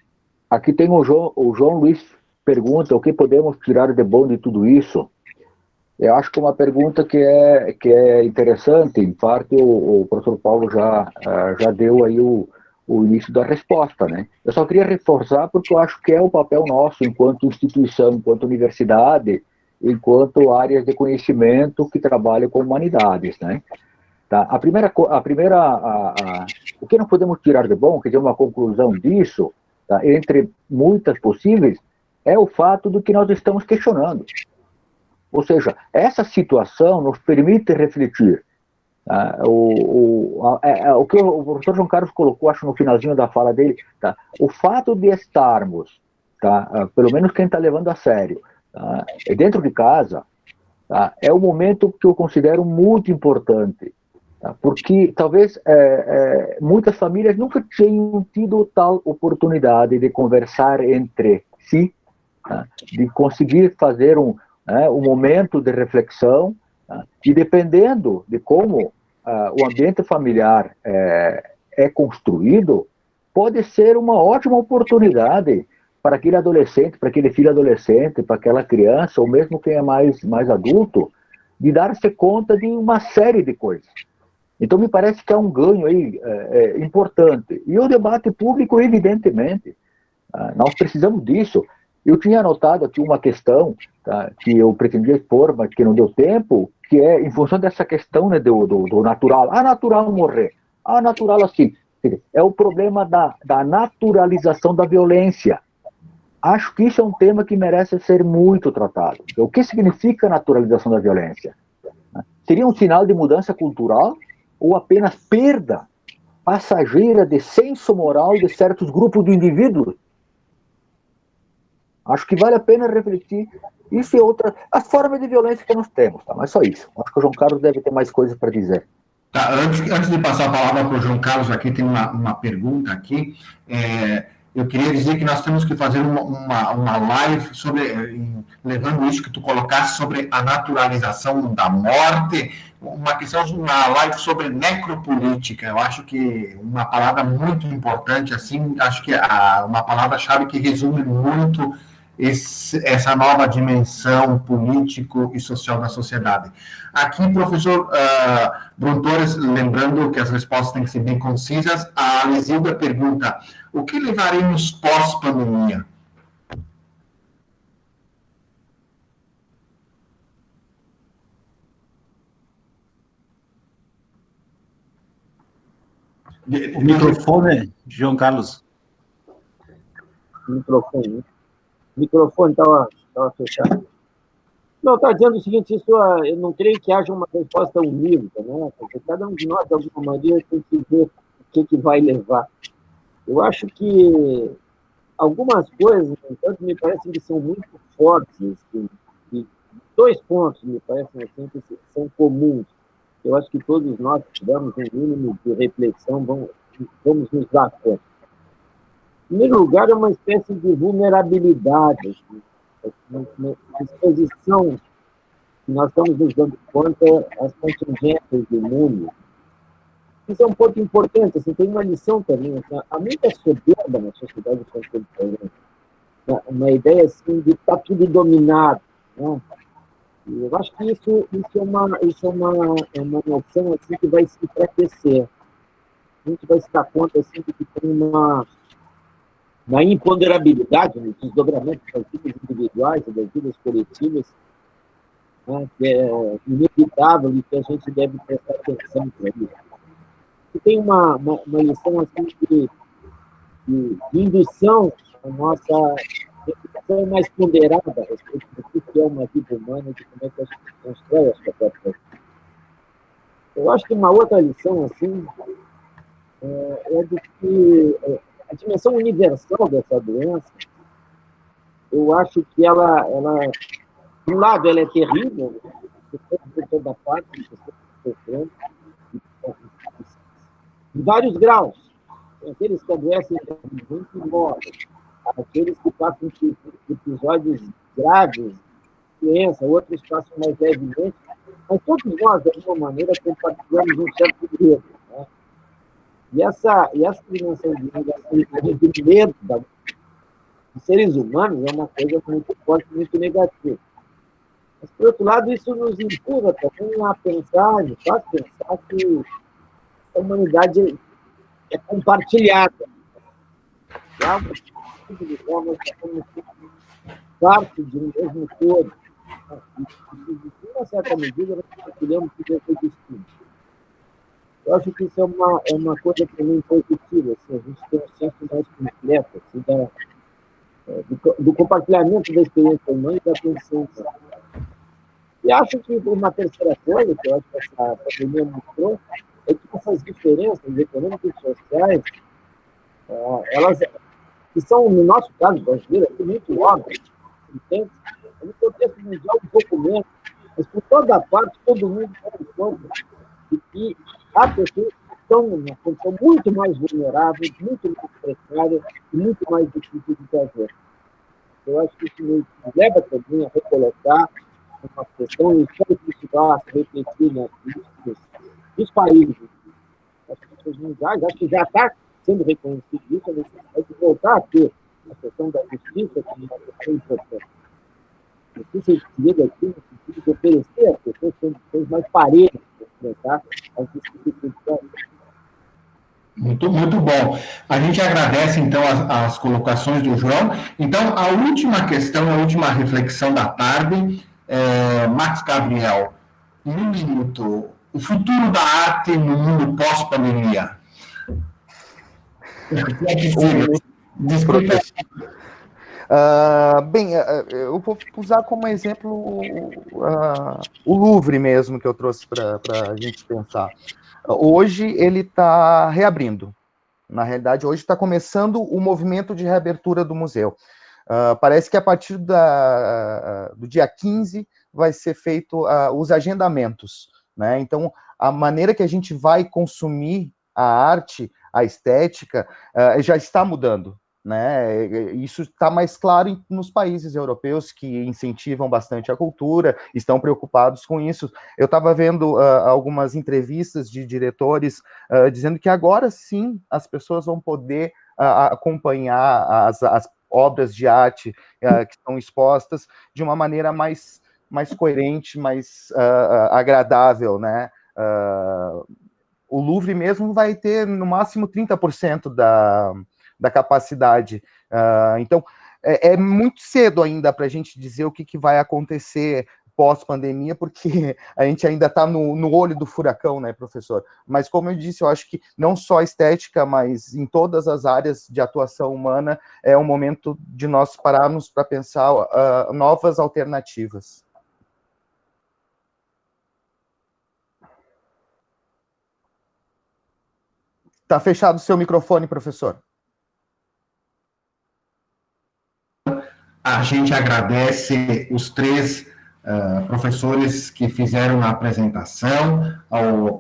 aqui tem o João Luiz pergunta o que podemos tirar de bom de tudo isso. Eu acho que é uma pergunta que é interessante. Em parte, o professor Paulo já deu aí o início da resposta, né? Eu só queria reforçar porque eu acho que é o papel nosso enquanto instituição, enquanto universidade, enquanto áreas de conhecimento que trabalham com humanidades, né? Tá? O que nós podemos tirar de bom, quer dizer, uma conclusão disso, tá? Entre muitas possíveis, é o fato do que nós estamos questionando. Ou seja, essa situação nos permite refletir. O que o professor João Carlos colocou, acho, no finalzinho da fala dele, tá? O fato de estarmos, tá? Pelo menos quem está levando a sério, tá? Dentro de casa, tá? É um momento que eu considero muito importante, tá? Porque talvez muitas famílias nunca tenham tido tal oportunidade de conversar entre si, tá? De conseguir fazer um momento de reflexão, tá? E dependendo de como o ambiente familiar é construído, pode ser uma ótima oportunidade para aquele adolescente, para aquele filho adolescente, para aquela criança, ou mesmo quem é mais adulto, de dar-se conta de uma série de coisas. Então, me parece que há um ganho aí importante. E o debate público, evidentemente, nós precisamos disso. Eu tinha anotado aqui uma questão, tá, que eu pretendia expor, mas que não deu tempo, que é em função dessa questão, né, do natural. Natural morrer. Natural assim. É o problema da naturalização da violência. Acho que isso é um tema que merece ser muito tratado. O que significa naturalização da violência? Seria um sinal de mudança cultural ou apenas perda passageira de senso moral de certos grupos de indivíduos? Acho que vale a pena refletir. Isso e outras, as formas de violência que nós temos, tá? Mas só isso. Acho que o João Carlos deve ter mais coisas para dizer. Tá, antes de passar a palavra para o João Carlos, aqui tem uma pergunta aqui. Eu queria dizer que nós temos que fazer uma live levando isso que tu colocaste sobre a naturalização da morte, uma live sobre necropolítica. Eu acho que uma palavra muito importante, assim, acho que uma palavra-chave que resume muito essa nova dimensão político e social da sociedade. Aqui, professor Bruntores, lembrando que as respostas têm que ser bem concisas, a Alisilda pergunta: o que levaremos pós-pandemia? O microfone, João Carlos. O microfone estava fechado. Não, está dizendo o seguinte, eu não creio que haja uma resposta unívoca, né? Porque cada um de nós, de alguma maneira, tem que ver o que vai levar. Eu acho que algumas coisas, no entanto, me parecem que são muito fortes, e 2 pontos me parecem assim, que são comuns. Eu acho que todos nós, que tivermos um mínimo de reflexão, vamos nos dar conta. Em primeiro lugar, é uma espécie de vulnerabilidade, uma exposição que nós estamos nos dando conta às contingências do mundo. Isso é um ponto importante, assim, tem uma lição também. Assim, há muita soberba na sociedade contemporânea, uma ideia assim, de estar tudo dominado. Né? E eu acho que isso é uma noção assim, que vai se enfraquecer. A gente vai se dar conta assim, de que tem uma imponderabilidade nos desdobramentos das vidas individuais e das vidas coletivas, né, que é inevitável e que a gente deve prestar atenção para isso. E tem uma lição assim, de indução à nossa reflexão mais ponderada a respeito do que é uma vida humana e de como é que a gente constrói a sua própria vida. Eu acho que uma outra lição assim, é de que a dimensão universal dessa doença, eu acho que ela de um lado, ela é terrível, por toda parte, em vários graus. Aqueles que adoecem muito e morrem, aqueles que passam por episódios graves, doença, outros passam mais levemente, mas todos nós, de alguma maneira, compartilhamos um certo medo. Né? E essa dimensão de medo dos seres humanos é uma coisa muito forte, muito negativa. Mas, por outro lado, isso nos empurra também a pensar, nos faz pensar que a humanidade é compartilhada. De alguma forma, nós somos parte de um mesmo todo. E, de uma certa medida, nós compartilhamos o mesmo destino. Eu acho que isso é uma coisa também positiva, assim, a gente tem um senso mais completo assim, do compartilhamento da experiência humana e da consciência. E acho que uma terceira coisa que eu acho que essa pandemia mostrou é que essas diferenças econômicas e sociais, elas que são, no nosso caso brasileiro, muito óbvias, no contexto mundial um pouco menos, mas por toda parte, todo mundo está em conta de que há pessoas que estão numa condição muito mais vulnerável, muito mais precária e muito mais difícil de fazer. Eu acho que isso nos leva também a recolocar uma questão e como cultivar, refletir nas políticas dos países. Acho que já está sendo reconhecido isso, a necessidade de voltar a ter a questão da justiça como uma questão importante. Justiça distribuída aqui no sentido de oferecer às pessoas condições mais parelhas de enfrentar as dificuldades. Muito, muito bom. A gente agradece, então, as colocações do João. Então, a última questão, a última reflexão da tarde, Max Gabriel, em um minuto, o futuro da arte no mundo pós-pandemia. Desculpa. Bem, eu vou usar como exemplo o Louvre mesmo, que eu trouxe para a gente pensar. Hoje ele está reabrindo. Na realidade, hoje está começando o movimento de reabertura do museu. Parece que a partir do dia 15 vai ser feito os agendamentos, né? Então, a maneira que a gente vai consumir a arte, a estética, já está mudando, né? Isso está mais claro nos países europeus que incentivam bastante a cultura, estão preocupados com isso. Eu estava vendo algumas entrevistas de diretores dizendo que agora sim as pessoas vão poder acompanhar as obras de arte que são expostas de uma maneira mais coerente, mais agradável, né? O Louvre mesmo vai ter no máximo 30% da capacidade. Então, é muito cedo ainda para a gente dizer o que vai acontecer pós-pandemia, porque a gente ainda está no olho do furacão, né, professor? Mas, como eu disse, eu acho que não só estética, mas em todas as áreas de atuação humana, é um momento de nós pararmos para pensar novas alternativas. Está fechado o seu microfone, professor. A gente agradece os três professores que fizeram a apresentação,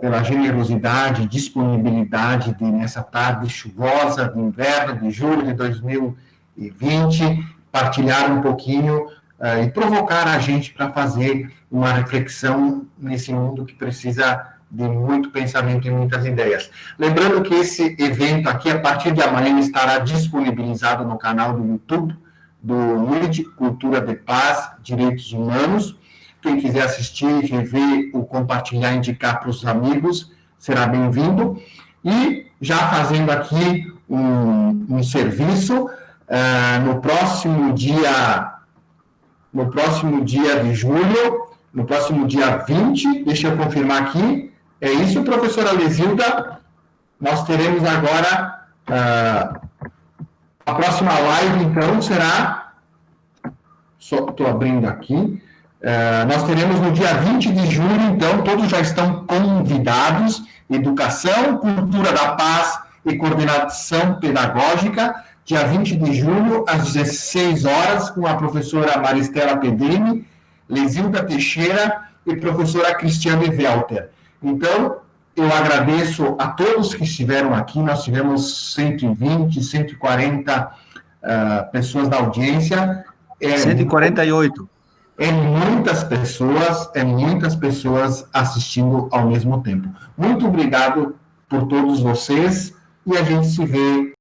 pela generosidade e disponibilidade nessa tarde chuvosa de inverno, de julho de 2020, partilhar um pouquinho e provocar a gente para fazer uma reflexão nesse mundo que precisa de muito pensamento e muitas ideias. Lembrando que esse evento aqui, a partir de amanhã, estará disponibilizado no canal do YouTube do MUID, Cultura de Paz, Direitos Humanos. Quem quiser assistir, rever ou compartilhar, indicar para os amigos, será bem-vindo. E já fazendo aqui um serviço, no próximo dia de julho, no próximo dia 20, deixa eu confirmar aqui, é isso, professora Lesilda? Nós teremos agora a próxima live, então, será... Só estou abrindo aqui. Nós teremos no dia 20 de julho, então, todos já estão convidados. Educação, Cultura da Paz e Coordenação Pedagógica, dia 20 de julho, às 16 horas, com a professora Maristela Pedrini, Lesilda Teixeira e professora Cristiane Welter. Então, eu agradeço a todos que estiveram aqui. Nós tivemos 120, 140 pessoas da audiência. 148. Muitas pessoas assistindo ao mesmo tempo. Muito obrigado por todos vocês e a gente se vê